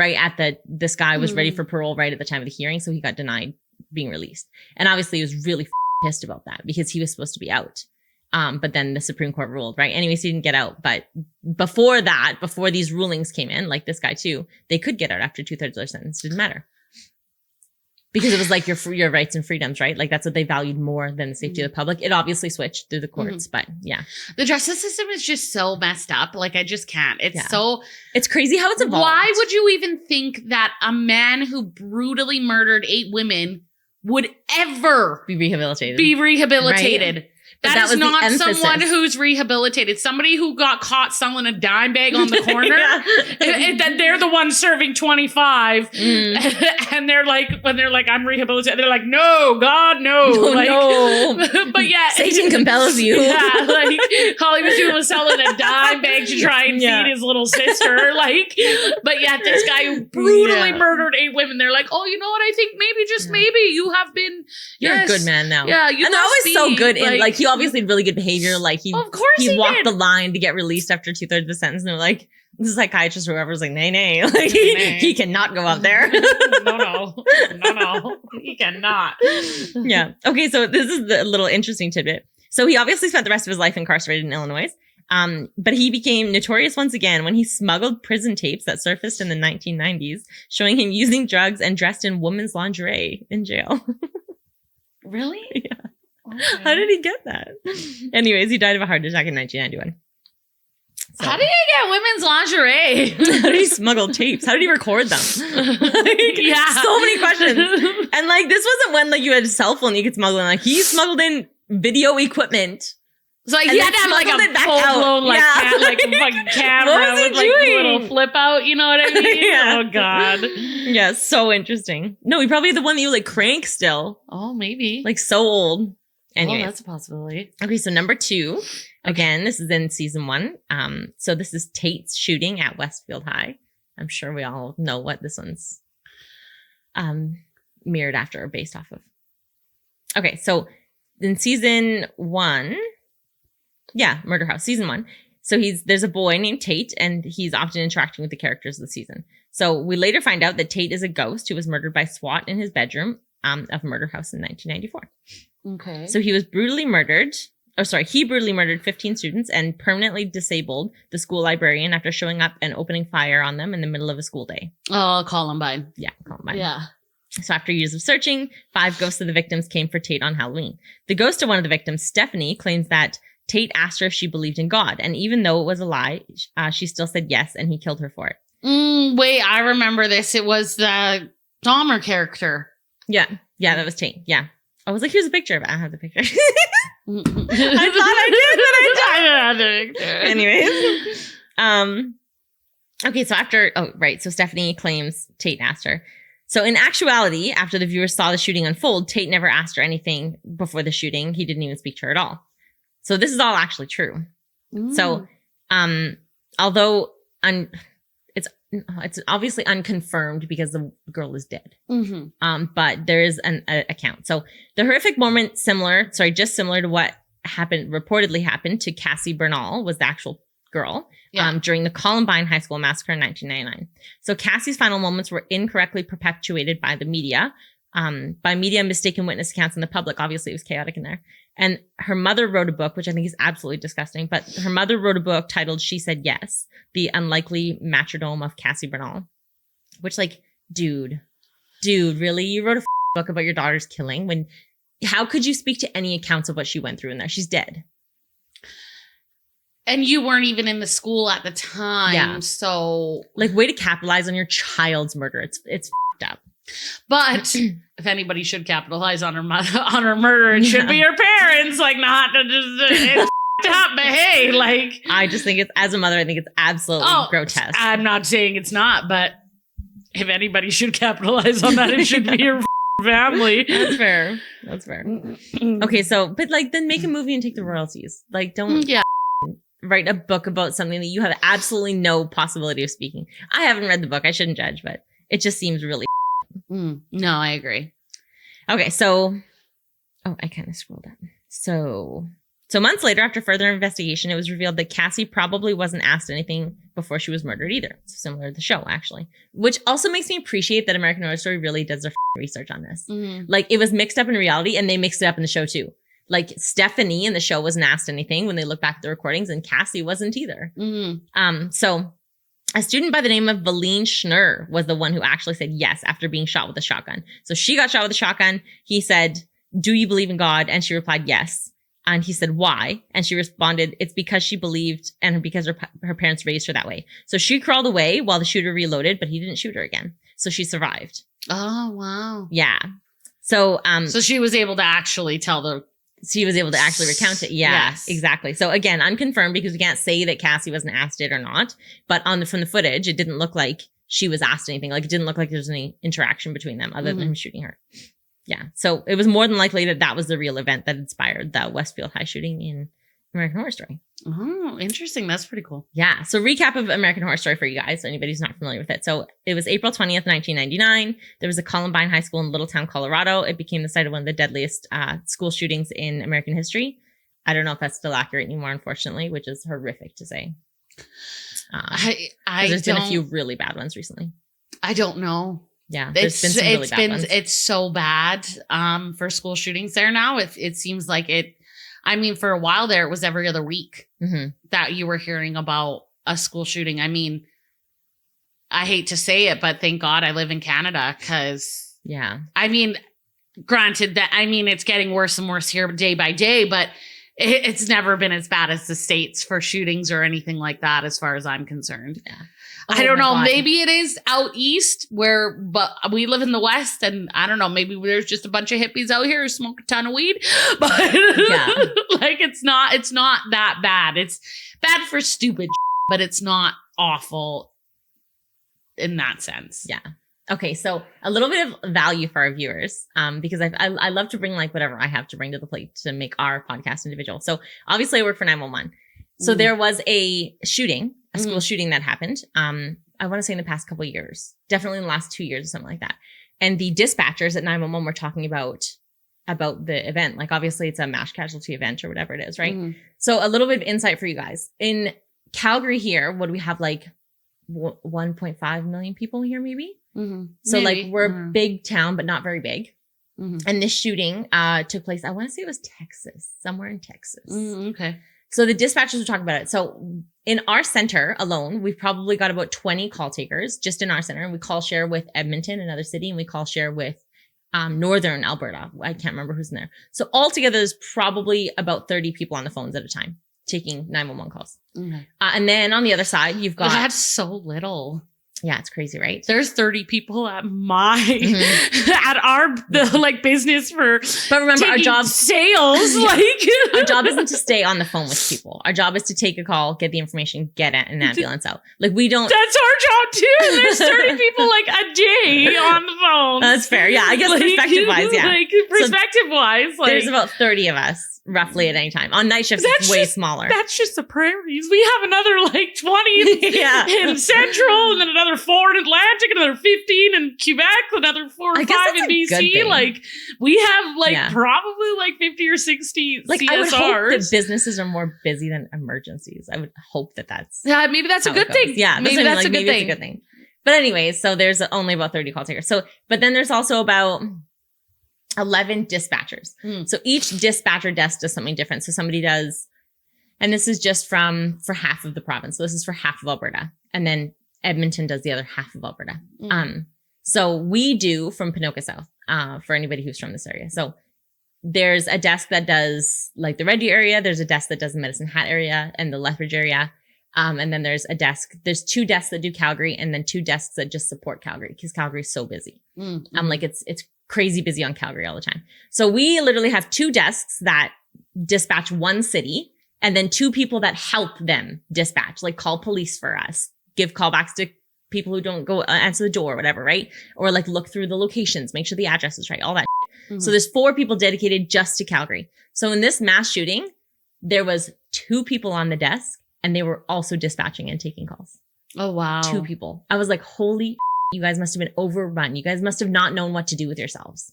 Speaker 2: this guy was ready for parole right at the time of the hearing. So he got denied being released. And obviously he was really pissed about that because he was supposed to be out. But then the Supreme Court ruled, right? Anyways, he didn't get out. But before these rulings came in, like this guy too, they could get out after 2/3 of their sentence. Didn't matter. Because it was like your rights and freedoms, right? Like that's what they valued more than the safety of the public. It obviously switched through the courts, but yeah.
Speaker 1: The justice system is just so messed up. Like I just can't.
Speaker 2: It's crazy how it's evolved.
Speaker 1: Why would you even think that a man who brutally murdered 8 women would ever
Speaker 2: be rehabilitated?
Speaker 1: Right? That is not someone
Speaker 2: emphasis.
Speaker 1: who's rehabilitated. Somebody who got caught selling a dime bag on the corner, that they're the ones serving 25. And they're like, when they're like, I'm rehabilitated, they're like, no, God, no.
Speaker 2: No.
Speaker 1: But yeah.
Speaker 2: Satan compels you.
Speaker 1: Yeah, like all he was doing was selling a dime bag to try and feed his little sister. But yeah, this guy who brutally murdered 8 women, they're like, oh, you know what? I think maybe you have been.
Speaker 2: You're a good man now.
Speaker 1: Yeah, you
Speaker 2: and they're always so good in like he obviously had really good behavior. Like he walked the line to get released after 2/3 of the sentence. And they're like, the psychiatrist or whoever's like, nay. Like he cannot go out there.
Speaker 1: No, he cannot.
Speaker 2: Yeah. Okay. So this is the little interesting tidbit. So he obviously spent the rest of his life incarcerated in Illinois. But he became notorious once again when he smuggled prison tapes that surfaced in the 1990s, showing him using drugs and dressed in women's lingerie in jail.
Speaker 1: Really?
Speaker 2: Yeah. Okay. How did he get that? Anyways, he died of a heart attack in 1991. So.
Speaker 1: How did he get women's lingerie?
Speaker 2: How did he smuggle tapes? How did he record them?
Speaker 1: Yeah.
Speaker 2: So many questions. And like, this wasn't when like you had a cell phone you could smuggle in. Like he smuggled in video equipment.
Speaker 1: So like he had to have like a full-blown like fucking camera with like a little flip out, you know what I mean?
Speaker 2: Yeah.
Speaker 1: Oh God.
Speaker 2: Yeah, so interesting. No, he probably had the one that you like crank still.
Speaker 1: Oh, maybe.
Speaker 2: Like so old. Anyway,
Speaker 1: that's a possibility.
Speaker 2: Okay, so number 2. Again, this is in season 1. So this is Tate's shooting at Westfield High. I'm sure we all know what this one's mirrored after or based off of. Okay, so in season 1, Murder House, season 1. So there's a boy named Tate, and he's often interacting with the characters of the season. So we later find out that Tate is a ghost who was murdered by SWAT in his bedroom of Murder House in 1994.
Speaker 1: Okay.
Speaker 2: So he brutally murdered 15 students and permanently disabled the school librarian after showing up and opening fire on them in the middle of a school day.
Speaker 1: Oh, Columbine.
Speaker 2: Yeah, Columbine.
Speaker 1: Yeah.
Speaker 2: So after years of searching, 5 ghosts of the victims came for Tate on Halloween. The ghost of one of the victims, Stephanie, claims that Tate asked her if she believed in God. And even though it was a lie, she still said yes, and he killed her for it.
Speaker 1: Wait, I remember this. It was the Dahmer character.
Speaker 2: Yeah, that was Tate. Yeah. I was like, here's a picture of it. I don't have the picture. I thought I did, but I don't. Anyways. Okay, so so Stephanie claims Tate asked her. So in actuality, after the viewers saw the shooting unfold, Tate never asked her anything before the shooting. He didn't even speak to her at all. So this is all actually true. So, although it's obviously unconfirmed because the girl is dead. But there is an account. So the horrific moment just similar to what reportedly happened to Cassie Bernal was the actual girl during the Columbine High School massacre in 1999. So Cassie's final moments were incorrectly perpetuated by the media. By media mistaken witness accounts in the public. Obviously, it was chaotic in there. And her mother wrote a book, which I think is absolutely disgusting. But her mother wrote a book titled She Said Yes, The Unlikely Martyrdom of Cassie Bernal. Which, like, dude, really? You wrote a book about your daughter's killing? How could you speak to any accounts of what she went through in there? She's dead.
Speaker 1: And you weren't even in the school at the time. Yeah. So,
Speaker 2: like, way to capitalize on your child's murder. It's f***ed up.
Speaker 1: But if anybody should capitalize on her murder, it should be her parents. Like, not just it's up, but hey, like,
Speaker 2: I just think as a mother, I think it's absolutely grotesque.
Speaker 1: I'm not saying it's not, but if anybody should capitalize on that, it should be her family.
Speaker 2: That's fair. Okay, so but like, then make a movie and take the royalties. Like, don't write a book about something that you have absolutely no possibility of speaking. I haven't read the book. I shouldn't judge, but it just seems really.
Speaker 1: No, I agree.
Speaker 2: Okay, so I kind of scrolled up. So months later, after further investigation, it was revealed that Cassie probably wasn't asked anything before she was murdered either. It's similar to the show, actually. Which also makes me appreciate that American Horror Story really does their research on this. Like, it was mixed up in reality, and they mixed it up in the show too. Like, Stephanie in the show wasn't asked anything when they look back at the recordings, and Cassie wasn't either. So A student by the name of Valine Schnurr was the one who actually said yes after being shot with a shotgun. So she got shot with a shotgun. He said, "Do you believe in God?" And she replied, "Yes." And he said, "Why?" And she responded, "It's because she believed and because her parents raised her that way." So she crawled away while the shooter reloaded, but he didn't shoot her again. So she survived.
Speaker 1: Oh, wow.
Speaker 2: Yeah. So,
Speaker 1: so she was able to actually tell the...
Speaker 2: She was able to actually recount it. Yeah,
Speaker 1: Yes.
Speaker 2: exactly. So again, unconfirmed because we can't say that Cassie wasn't asked it or not. But from the footage, it didn't look like she was asked anything. Like it didn't look like there was any interaction between them other than him shooting her. Yeah. So it was more than likely that was the real event that inspired the Westfield High shooting in American Horror Story.
Speaker 1: Oh, interesting. That's pretty cool.
Speaker 2: Yeah. So recap of American Horror Story for you guys, so anybody who's not familiar with it. So it was April 20th, 1999. There was a Columbine High School in Littletown, Colorado. It became the site of one of the deadliest school shootings in American history. I don't know if that's still accurate anymore, unfortunately, which is horrific to say. There's been a few really bad ones recently.
Speaker 1: I don't know.
Speaker 2: Yeah, there's been some really bad ones.
Speaker 1: It's so bad for school shootings there now. It seems like it. I mean, for a while there, it was every other week that you were hearing about a school shooting. I mean, I hate to say it, but thank God I live in Canada because,
Speaker 2: yeah.
Speaker 1: I mean, granted that, I mean, it's getting worse and worse here day by day, but it's never been as bad as the States for shootings or anything like that, as far as I'm concerned.
Speaker 2: Yeah.
Speaker 1: I don't know. God. Maybe it is out east but we live in the West, and I don't know. Maybe there's just a bunch of hippies out here who smoke a ton of weed, but
Speaker 2: yeah.
Speaker 1: like it's not that bad. It's bad for stupid, but it's not awful in that sense.
Speaker 2: Yeah. Okay. So a little bit of value for our viewers, because I love to bring like whatever I have to bring to the plate to make our podcast individual. So obviously I work for 911. So there was a shooting, a school shooting that happened. I want to say in the past couple of years, definitely in the last 2 years or something like that. And the dispatchers at 911 were talking about the event. Like obviously it's a mass casualty event or whatever it is, right? So a little bit of insight for you guys. In Calgary here, what do we have, like 1.5 million people here maybe? So maybe. Like we're a big town, but not very big. And this shooting took place, I want to say it was Texas, somewhere in Texas.
Speaker 1: Okay.
Speaker 2: So the dispatchers were talking about it. So in our center alone, we've probably got about 20 call takers just in our center. And we call share with Edmonton, another city, and we call share with Northern Alberta. I can't remember who's in there. So altogether, there's probably about 30 people on the phones at a time taking 911 calls. And then on the other side, you've got...
Speaker 1: That's so little.
Speaker 2: Yeah, it's crazy, right?
Speaker 1: There's 30 people at at our like business for,
Speaker 2: but remember our job
Speaker 1: sales. Like
Speaker 2: our job isn't to stay on the phone with people. Our job is to take a call, get the information, get an ambulance out. Like we don't.
Speaker 1: That's our job too. There's 30 people like a day on the phone.
Speaker 2: That's fair. Yeah, I guess like, perspective wise, yeah.
Speaker 1: Like perspective wise, like
Speaker 2: there's about 30 of us roughly at any time. On night shifts, it's way smaller.
Speaker 1: That's just the prairies. We have another like 20 in Central, and then another 4 in Atlantic, another 15 in Quebec, another 4 or 5 in BC. Like we have like probably like 50 or 60
Speaker 2: like
Speaker 1: CSRs.
Speaker 2: I would hope that businesses are more busy than emergencies. I would hope that's
Speaker 1: maybe that's a good thing.
Speaker 2: Yeah,
Speaker 1: maybe that's a good thing.
Speaker 2: It's a good thing. But anyways, so there's only about 30 call takers. So, but then there's also about 11 dispatchers. So each dispatcher desk does something different. So somebody does, and this is just for half of the province. So this is for half of Alberta. And then Edmonton does the other half of Alberta. So we do from Ponoka South, for anybody who's from this area. So there's a desk that does like the Red Deer area. There's a desk that does the Medicine Hat area and the Lethbridge area. And then there's 2 desks that do Calgary, and then 2 desks that just support Calgary because Calgary is so busy. Like it's crazy busy on Calgary all the time. So we literally have 2 desks that dispatch one city, and then 2 people that help them dispatch, like call police for us, give callbacks to people who don't go answer the door or whatever, right? Or like look through the locations, make sure the address is right, all that. So there's 4 people dedicated just to Calgary. So in this mass shooting, there was 2 people on the desk, and they were also dispatching and taking calls.
Speaker 1: Oh, wow.
Speaker 2: 2 people. I was like, holy, you guys must have been overrun. You guys must have not known what to do with yourselves.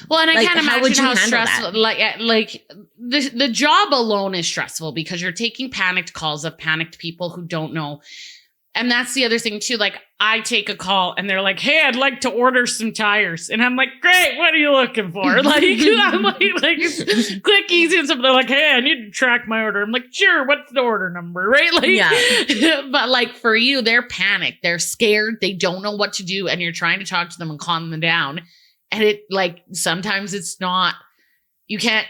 Speaker 1: Well, and I can't imagine how stressful, like the job alone is stressful because you're taking panicked calls of panicked people who don't know And that's the other thing too. Like I take a call and they're like, hey, I'd like to order some tires. And I'm like, great. What are you looking for? Like, I'm like quick, easy and stuff. They're like, hey, I need to track my order. I'm like, sure. What's the order number? Right. Like, yeah. But like for you, they're panicked. They're scared. They don't know what to do. And you're trying to talk to them and calm them down. And it like, sometimes it's not, you can't,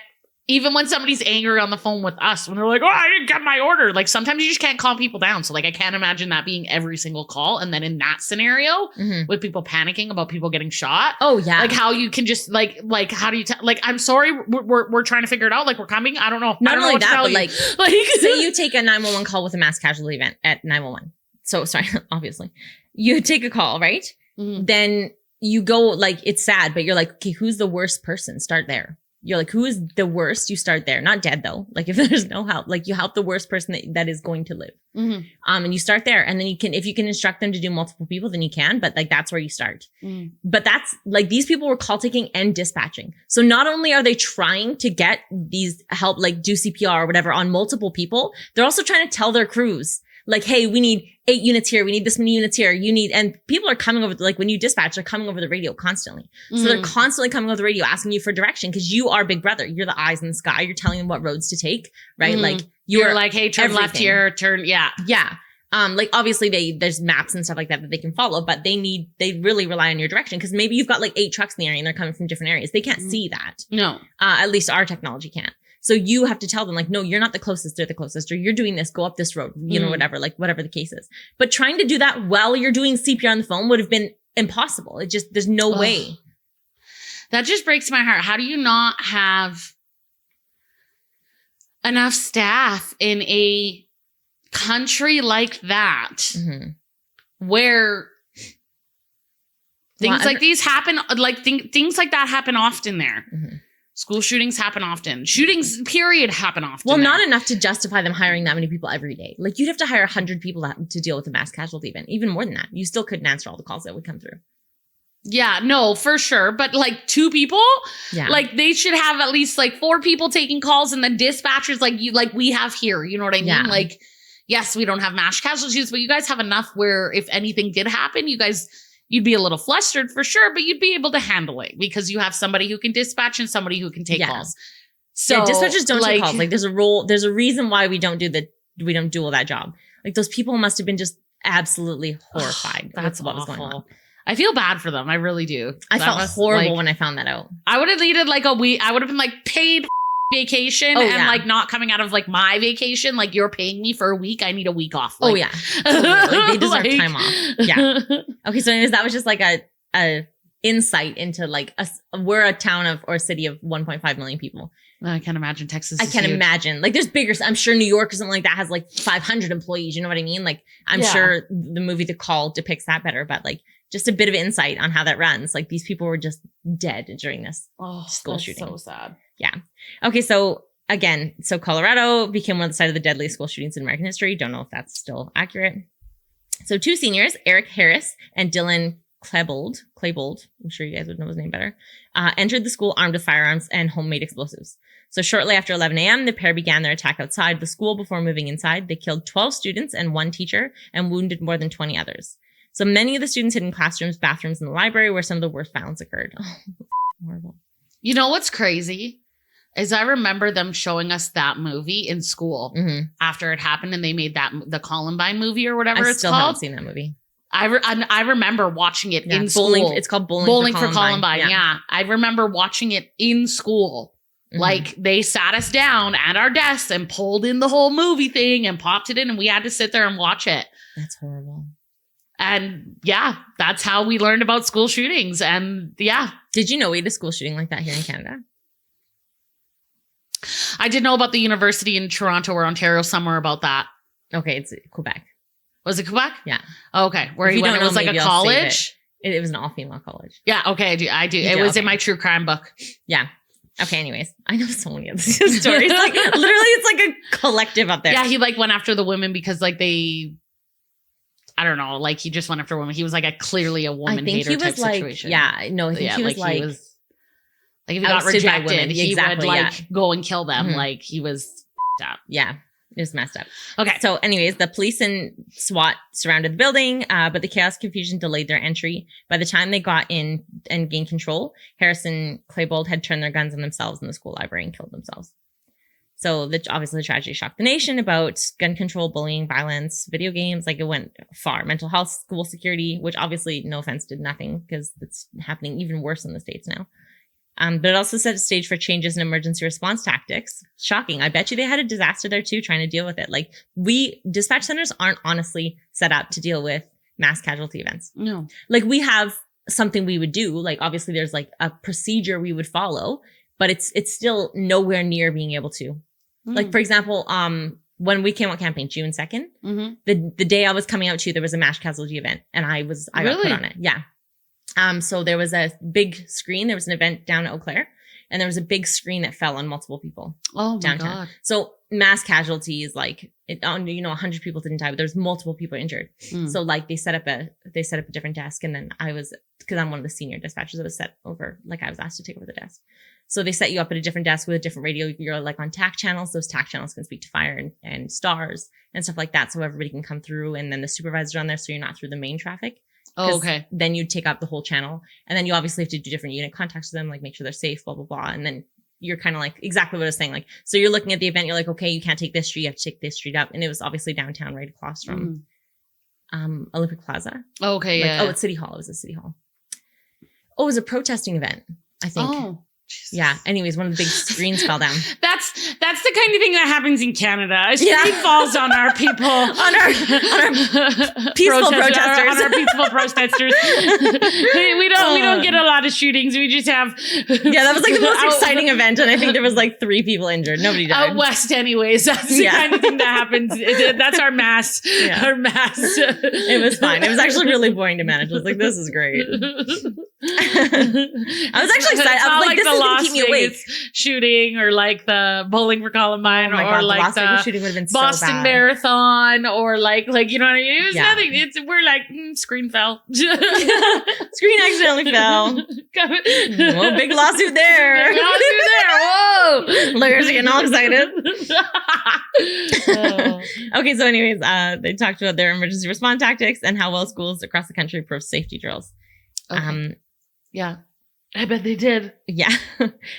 Speaker 1: even when somebody's angry on the phone with us, when they're like, oh, I didn't get my order. Like sometimes you just can't calm people down. So like, I can't imagine that being every single call. And then in that scenario with people panicking about people getting shot.
Speaker 2: Oh yeah.
Speaker 1: Like how you can just like, how do you like, I'm sorry. We're trying to figure it out. Like we're coming. I don't know.
Speaker 2: Not only that, but like
Speaker 1: say
Speaker 2: you take a 911 call with a mass casualty event at 911. So sorry, obviously you take a call, right? Then you go like, it's sad, but you're like, okay, who's the worst person? Start there. You're like, who is the worst? You start there. Not dead though. Like if there's no help, like you help the worst person that is going to live. And you start there. And then you can, if you can instruct them to do multiple people, then you can, but like, that's where you start. But that's like, these people were call taking and dispatching. So not only are they trying to get these help, like do CPR or whatever on multiple people, they're also trying to tell their crews like, hey, we need 8 units here. We need this many units here. You need, and people are coming over, like when you dispatch, they're coming over the radio constantly. So they're constantly coming over the radio asking you for direction because you are Big Brother. You're the eyes in the sky. You're telling them what roads to take, right? Like you're like, hey, turn left here, turn. Yeah. Yeah. Like obviously there's maps and stuff like that they can follow, but they really rely on your direction because maybe you've got like 8 trucks in the area and they're coming from different areas. They can't see that. No. At least our technology can't. So you have to tell them like, no, you're not the closest. They're the closest, or you're doing this, go up this road, you know, whatever the case is. But trying to do that while you're doing CPR on the phone would have been impossible. It just, there's no way.
Speaker 1: That just breaks my heart. How do you not have enough staff in a country like that where things like these happen, like things like that happen often there. School shootings happen often. Shootings, period, happen often.
Speaker 2: Well, not enough to justify them hiring that many people every day. Like you'd have to hire 100 people to deal with a mass casualty event. Even more than that. You still couldn't answer all the calls that would come through.
Speaker 1: Yeah, no, for sure. But like 2 people, like they should have at least like 4 people taking calls and then dispatchers like we have here. You know what I mean? Like, yes, we don't have mass casualties, but you guys have enough where if anything did happen, you'd be a little flustered for sure, but you'd be able to handle it because you have somebody who can dispatch and somebody who can take calls. So
Speaker 2: dispatchers don't take calls. Like there's a reason why we don't do all that job. Like those people must have been just absolutely horrified.
Speaker 1: That's what was going on. I feel bad for them. I really do.
Speaker 2: I felt horrible when I found that out.
Speaker 1: I would have needed like a week. I would have been like paid vacation and like not coming out of like my vacation. Like you're paying me for a week. I need a week off. Like,
Speaker 2: like, they deserve time off. Yeah. Okay. So anyways, that was just like a insight into like we're a town of or a city of 1.5 million people.
Speaker 1: I can't imagine Texas.
Speaker 2: I can't imagine. Like there's bigger. I'm sure New York or something like that has like 500 employees. You know what I mean? Like I'm sure the movie The Call depicts that better, but like just a bit of insight on how that runs. Like these people were just dead during this school shooting.
Speaker 1: So sad.
Speaker 2: Yeah. Okay. So again, Colorado became one of the site of the deadliest school shootings in American history. Don't know if that's still accurate. So 2 seniors, Eric Harris and Dylan Klebold, I'm sure you guys would know his name better, entered the school armed with firearms and homemade explosives. So shortly after 11 a.m., the pair began their attack outside the school before moving inside. They killed 12 students and 1 teacher and wounded more than 20 others. So many of the students hid in classrooms, bathrooms, and the library where some of the worst violence occurred. Oh, horrible.
Speaker 1: You know what's crazy? Is I remember them showing us that movie in school after it happened and they made the Columbine movie or whatever it's called. I still
Speaker 2: haven't seen that movie.
Speaker 1: I remember watching it in school.
Speaker 2: It's called Bowling for Columbine.
Speaker 1: Yeah. I remember watching it in school. Like they sat us down at our desks and pulled in the whole movie thing and popped it in and we had to sit there and watch it.
Speaker 2: That's horrible.
Speaker 1: And yeah, that's how we learned about school shootings. And yeah.
Speaker 2: Did you know we had a school shooting like that here in Canada?
Speaker 1: I did know about the university in Toronto or Ontario, somewhere about that.
Speaker 2: Okay, it's Quebec.
Speaker 1: Was it Quebec?
Speaker 2: Yeah.
Speaker 1: Okay. Where he went, it was like a college?
Speaker 2: It was an all-female college.
Speaker 1: Yeah, okay, I do. It was in my true crime book.
Speaker 2: Yeah. Okay, anyways. I know so many other stories. Like, literally, it's like a collective up there.
Speaker 1: Yeah, he like went after the women because like they... I don't know, like he just went after women. He was like clearly a woman hater type situation.
Speaker 2: Yeah, no, I think he was like...
Speaker 1: Like if he got rejected, he would like go and kill them. Like he was up.
Speaker 2: Yeah. It was messed up.
Speaker 1: Okay.
Speaker 2: So anyways, the police and SWAT surrounded the building, but the chaos confusion delayed their entry. By the time they got in and gained control, Harris and Klebold had turned their guns on themselves in the school library and killed themselves. So obviously the tragedy shocked the nation about gun control, bullying, violence, video games. Like it went far. Mental health, school security, which obviously, no offense, did nothing because it's happening even worse in the States now. But it also set a stage for changes in emergency response tactics. Shocking. I bet you they had a disaster there too, trying to deal with it. Like dispatch centers aren't honestly set up to deal with mass casualty events.
Speaker 1: No.
Speaker 2: Like we have something we would do. Like obviously there's like a procedure we would follow, but it's still nowhere near being able to. Like for example, when we came out camping June 2nd, the day I was coming out to, there was a mass casualty event and I got put on it. Yeah. So there was a big screen. There was an event down at Eau Claire and there was a big screen that fell on multiple people.
Speaker 1: Oh my
Speaker 2: downtown.
Speaker 1: God.
Speaker 2: So mass casualties, like, 100 people didn't die, but there's multiple people injured. So like they set up a different desk. And then because I'm one of the senior dispatchers, I was set over, like I was asked to take over the desk. So they set you up at a different desk with a different radio. You're like on TAC channels. Those TAC channels can speak to fire and stars and stuff like that. So everybody can come through and then the supervisors are on there. So you're not through the main traffic.
Speaker 1: Oh, okay.
Speaker 2: Then you take up the whole channel and then you obviously have to do different unit contacts with them, like make sure they're safe, blah, blah, blah. And then you're kind of like exactly what I was saying. Like, so you're looking at the event. You're like, okay, you can't take this street. You have to take this street up. And it was obviously downtown right across from Olympic Plaza.
Speaker 1: Oh, okay.
Speaker 2: Like,
Speaker 1: yeah.
Speaker 2: Oh, it's City Hall. It was a City Hall. Oh, it was a protesting event, I think.
Speaker 1: Oh. Jesus.
Speaker 2: Yeah. Anyways, one of the big screens fell down.
Speaker 1: That's the kind of thing that happens in Canada. A screen falls on our people,
Speaker 2: on our peaceful protesters.
Speaker 1: On our peaceful protesters. we don't get a lot of shootings. We just have
Speaker 2: that was like the most exciting event, and I think there was like 3 people injured. Nobody died.
Speaker 1: Out west, anyways. That's the kind of thing that happens. That's our mass.
Speaker 2: Yeah.
Speaker 1: Our mass.
Speaker 2: It was fine. It was actually really boring to manage. I was like, this is great. I was actually excited. I was like, this is going to keep me awake.
Speaker 1: Shooting or like the Bowling for Columbine or like the
Speaker 2: shooting would have been
Speaker 1: Boston
Speaker 2: so bad.
Speaker 1: Marathon or like you know what I mean? It was nothing. We're like, screen fell.
Speaker 2: Screen accidentally fell. Whoa, big lawsuit there.
Speaker 1: Big lawsuit there. Whoa.
Speaker 2: Lawyers are getting all excited. Okay, so anyways, they talked about their emergency response tactics and how well schools across the country approach safety drills.
Speaker 1: Okay. Yeah. I bet they did.
Speaker 2: Yeah.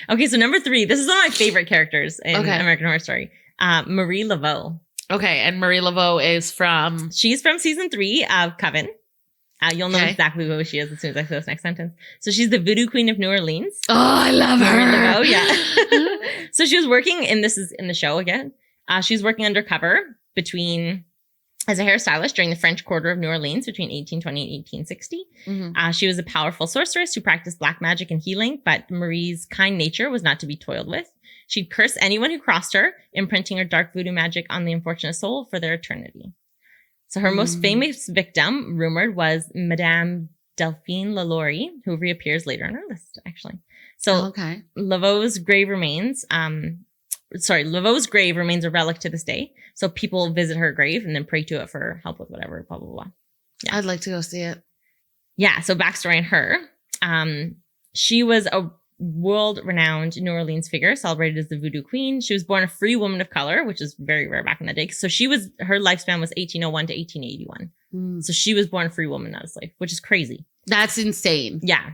Speaker 2: Okay, so number 3. This is one of my favorite characters in American Horror Story. Marie Laveau.
Speaker 1: Okay, and Marie Laveau is from?
Speaker 2: She's from season 3 of Coven. You'll know exactly who she is as soon as I say this next sentence. So she's the Voodoo Queen of New Orleans.
Speaker 1: Oh, I love her.
Speaker 2: Marie Laveau, yeah. So she was working, and this is in the show again. She's working undercover as a hairstylist during the French Quarter of New Orleans between 1820 and 1860. She was a powerful sorceress who practiced black magic and healing, but Marie's kind nature was not to be toiled with. She'd curse anyone who crossed her, imprinting her dark voodoo magic on the unfortunate soul for their eternity. So her most famous victim, rumored, was Madame Delphine LaLaurie, who reappears later in our list, actually. So Laveau's grave remains a relic to this day. So people visit her grave and then pray to it for help with whatever, blah, blah, blah. Yeah.
Speaker 1: I'd like to go see it.
Speaker 2: Yeah. So backstory on her. She was a world-renowned New Orleans figure celebrated as the Voodoo Queen. She was born a free woman of color, which is very rare back in the day. So her lifespan was 1801 to 1881. So she was born a free woman, not a slave, which is crazy.
Speaker 1: That's insane.
Speaker 2: Yeah.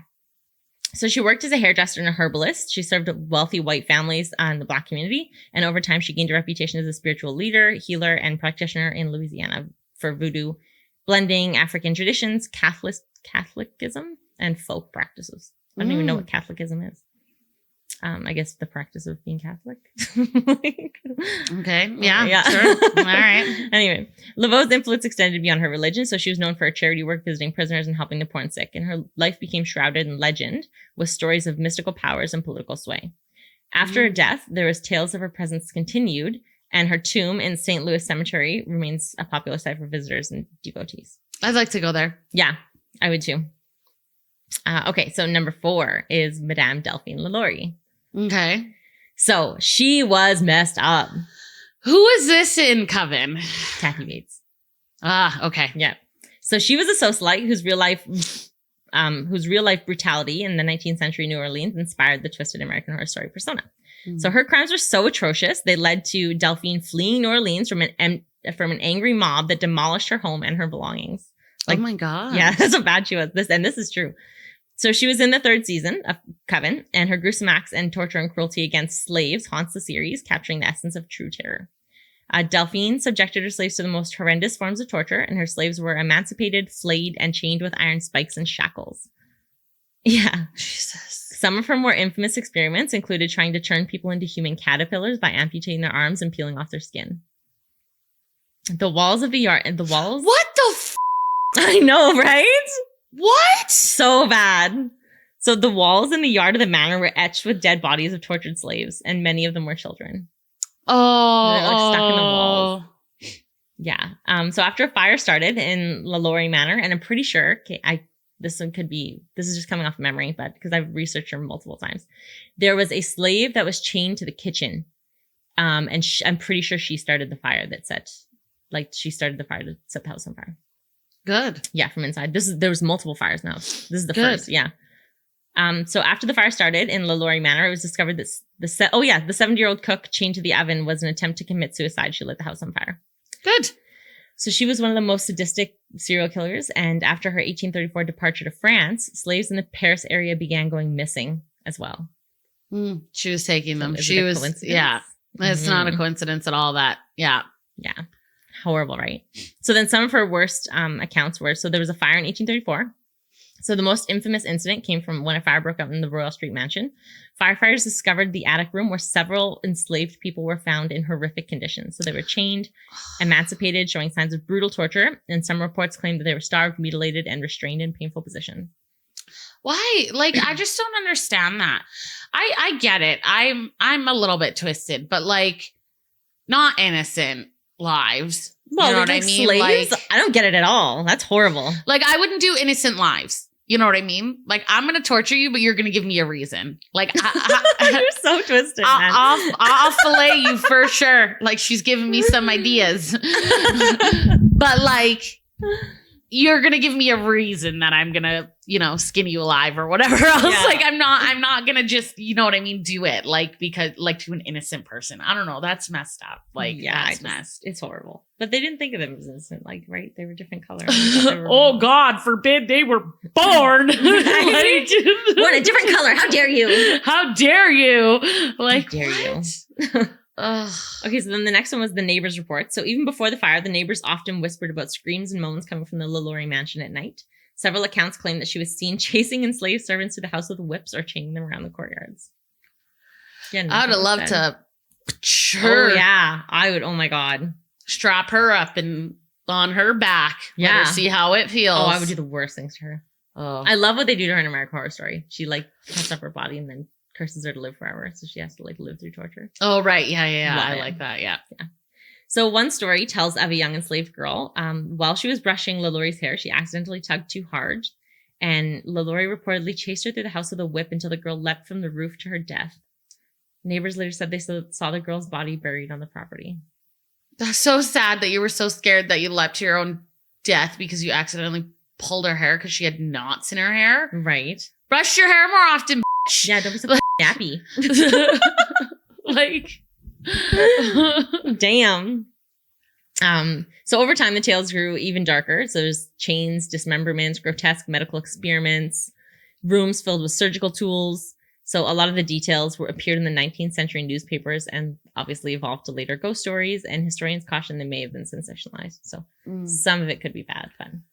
Speaker 2: So she worked as a hairdresser and a herbalist. She served wealthy white families in the Black community. And over time, she gained a reputation as a spiritual leader, healer, and practitioner in Louisiana for voodoo, blending African traditions, Catholicism, and folk practices. I don't even know what Catholicism is. I guess the practice of being Catholic.
Speaker 1: Okay. Yeah. Sure. All right.
Speaker 2: Anyway, Laveau's influence extended beyond her religion, so she was known for her charity work, visiting prisoners and helping the poor and sick. And her life became shrouded in legend with stories of mystical powers and political sway. After her death, there was tales of her presence continued, and her tomb in St. Louis Cemetery remains a popular site for visitors and devotees.
Speaker 1: I'd like to go there.
Speaker 2: Yeah, I would too. Okay, so number 4 is Madame Delphine LaLaurie.
Speaker 1: Okay.
Speaker 2: So she was messed up.
Speaker 1: Who is this in Coven?
Speaker 2: Kathy Bates.
Speaker 1: Ah, okay.
Speaker 2: Yeah. So she was a socialite whose real life whose real-life brutality in the 19th century New Orleans inspired the twisted American Horror Story persona. So her crimes were so atrocious, they led to Delphine fleeing New Orleans from an angry mob that demolished her home and her belongings.
Speaker 1: Oh my God.
Speaker 2: Yeah, that's how bad she was. This is true. So she was in the 3rd season of Coven, and her gruesome acts and torture and cruelty against slaves haunts the series, capturing the essence of true terror. Delphine subjected her slaves to the most horrendous forms of torture, and her slaves were emancipated, flayed, and chained with iron spikes and shackles. Yeah.
Speaker 1: Jesus.
Speaker 2: Some of her more infamous experiments included trying to turn people into human caterpillars by amputating their arms and peeling off their skin. The walls of the yard and the walls.
Speaker 1: What the f?
Speaker 2: I know, right?
Speaker 1: What?
Speaker 2: So bad. So the walls in the yard of the manor were etched with dead bodies of tortured slaves, and many of them were children.
Speaker 1: Oh.
Speaker 2: They're like stuck in the walls. Yeah. So after a fire started in LaLaurie Manor, and I'm pretty sure, this is just coming off memory, but because I've researched her multiple times, there was a slave that was chained to the kitchen. And I'm pretty sure she started the fire to set the house on fire.
Speaker 1: Good.
Speaker 2: Yeah, from inside. There was multiple fires now. This is the first. Yeah. So after the fire started in LaLaurie Manor, it was discovered that the 70-year-old cook chained to the oven was an attempt to commit suicide. She lit the house on fire.
Speaker 1: Good.
Speaker 2: So she was one of the most sadistic serial killers. And after her 1834 departure to France, slaves in the Paris area began going missing as well.
Speaker 1: She was taking them.
Speaker 2: Is
Speaker 1: She
Speaker 2: it a
Speaker 1: was,
Speaker 2: coincidence?
Speaker 1: yeah. It's not a coincidence at all that, yeah.
Speaker 2: Yeah. Horrible, right? So then some of her worst accounts were, so there was a fire in 1834. So the most infamous incident came from when a fire broke out in the Royal Street Mansion. Firefighters discovered the attic room where several enslaved people were found in horrific conditions. So they were chained, emancipated, showing signs of brutal torture. And some reports claimed that they were starved, mutilated, and restrained in painful positions.
Speaker 1: Why? Like, I just don't understand that. I get it. I'm a little bit twisted, but like, not innocent lives.
Speaker 2: Well,
Speaker 1: you know what I
Speaker 2: like
Speaker 1: mean?
Speaker 2: slaves?
Speaker 1: Like,
Speaker 2: I don't get it at all. That's horrible.
Speaker 1: Like, I wouldn't do innocent lives. You know what I mean? Like, I'm going to torture you, but you're going to give me a reason. Like,
Speaker 2: you're so twisted, man.
Speaker 1: I'll fillet you for sure. Like, she's giving me some ideas. But like, you're going to give me a reason that I'm going to, skin you alive or whatever else.
Speaker 2: Yeah.
Speaker 1: Like, I'm not going to just, you know what I mean? Do it because to an innocent person. I don't know. That's messed up. Like,
Speaker 2: yeah,
Speaker 1: that's messed.
Speaker 2: It's horrible. But they didn't think of them as innocent, like, right? They were different colors.
Speaker 1: Oh, God forbid they were born. Like,
Speaker 2: born a different color. How dare you?
Speaker 1: How dare you? Like,
Speaker 2: how dare
Speaker 1: what?
Speaker 2: you? Okay, so then the next one was the neighbors' report. So even before the fire, the neighbors often whispered about screams and moans coming from the LaLaurie mansion at night. Several accounts claim that she was seen chasing enslaved servants to the house with whips or chaining them around the courtyards. Yeah,
Speaker 1: I would have loved to.
Speaker 2: Oh yeah, I would. Oh my God,
Speaker 1: strap her up and on her back.
Speaker 2: Yeah,
Speaker 1: let her see how it feels.
Speaker 2: Oh, I would do the worst things to her.
Speaker 1: Oh,
Speaker 2: I love what they do to her in American Horror Story. She like cuts up her body and then curses her to live forever, so she has to like live through torture.
Speaker 1: Oh right, yeah.
Speaker 2: Love
Speaker 1: I
Speaker 2: it.
Speaker 1: like that. Yeah.
Speaker 2: So one story tells of a young enslaved girl. While she was brushing LaLaurie's hair, she accidentally tugged too hard, and LaLaurie reportedly chased her through the house with a whip until the girl leapt from the roof to her death. Neighbors later said they saw the girl's body buried on the property.
Speaker 1: That's so sad that you were so scared that you leapt to your own death because you accidentally pulled her hair because she had knots in her hair.
Speaker 2: Right.
Speaker 1: Brush your hair more often, bitch.
Speaker 2: Yeah, don't be so nappy.
Speaker 1: Like,
Speaker 2: damn. So over time, the tales grew even darker. So there's chains, dismemberments, grotesque medical experiments, rooms filled with surgical tools. So a lot of the details appeared in the 19th century newspapers and obviously evolved to later ghost stories. And historians caution they may have been sensationalized. So some of it could be bad fun.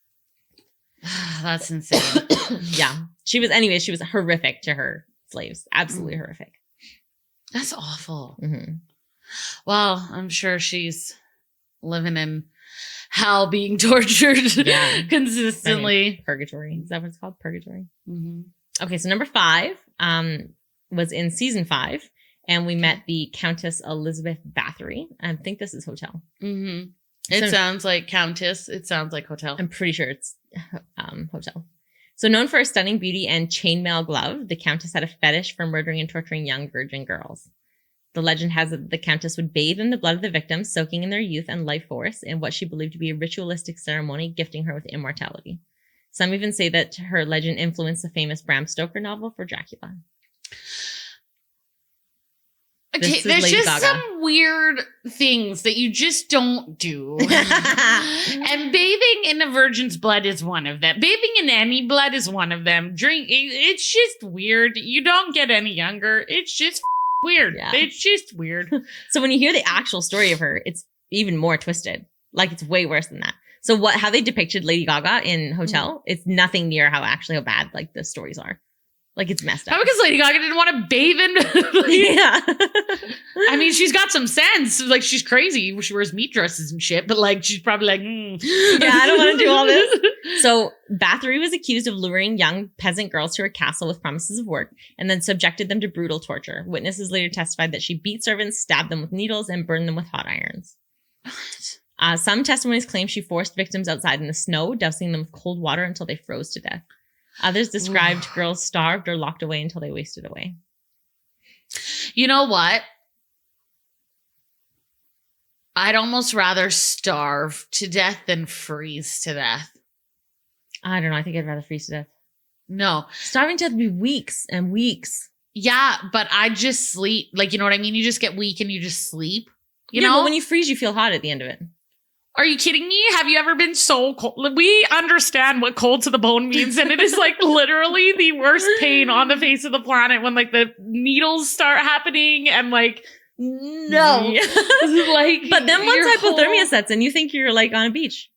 Speaker 1: That's insane.
Speaker 2: Yeah. She was horrific to her slaves. Absolutely horrific.
Speaker 1: That's awful.
Speaker 2: Mm-hmm.
Speaker 1: Well, I'm sure she's living in hell being tortured consistently.
Speaker 2: I mean, purgatory. Is that what it's called? Purgatory.
Speaker 1: Mm-hmm.
Speaker 2: Okay, so number 5 was in season 5, and we met the Countess Elizabeth Bathory. I think this is hotel.
Speaker 1: Mm-hmm. It sounds like Countess. It sounds like hotel.
Speaker 2: I'm pretty sure it's hotel. So known for her stunning beauty and chainmail glove, the Countess had a fetish for murdering and torturing young virgin girls. The legend has that the Countess would bathe in the blood of the victims, soaking in their youth and life force in what she believed to be a ritualistic ceremony, gifting her with immortality. Some even say that her legend influenced the famous Bram Stoker novel for Dracula.
Speaker 1: Okay, there's
Speaker 2: Lady
Speaker 1: just
Speaker 2: Gaga.
Speaker 1: some weird things that you just don't do. And bathing in a virgin's blood is one of them. Bathing in any blood is one of them. It's just weird. You don't get any younger. It's just weird.
Speaker 2: Yeah.
Speaker 1: It's just weird.
Speaker 2: So when you hear the actual story of her, it's even more twisted. Like, it's way worse than that. So how they depicted Lady Gaga in Hotel, it's nothing near how bad like the stories are. Like, it's messed up.
Speaker 1: How because Lady Gaga didn't want to bathe in.
Speaker 2: Yeah.
Speaker 1: I mean, she's got some sense. Like, she's crazy. She wears meat dresses and shit, but like, she's probably like,
Speaker 2: Yeah, I don't want to do all this. So Bathory was accused of luring young peasant girls to her castle with promises of work and then subjected them to brutal torture. Witnesses later testified that she beat servants, stabbed them with needles, and burned them with hot irons. Some testimonies claim she forced victims outside in the snow, dousing them with cold water until they froze to death. Others described girls starved or locked away until they wasted away.
Speaker 1: You know what? I'd almost rather starve to death than freeze to death.
Speaker 2: I don't know. I think I'd rather freeze to death.
Speaker 1: No.
Speaker 2: Starving to death would be weeks and weeks.
Speaker 1: Yeah, but I just sleep. Like, you know what I mean? You just get weak and you just sleep. You know?
Speaker 2: But when you freeze, you feel hot at the end of it.
Speaker 1: Are you kidding me? Have you ever been so cold? We understand what cold to the bone means, and it is like literally the worst pain on the face of the planet when like the needles start happening and like, no.
Speaker 2: Yeah.
Speaker 1: Like,
Speaker 2: but then once
Speaker 1: your
Speaker 2: hypothermia
Speaker 1: whole-
Speaker 2: sets in, you think you're like on a beach.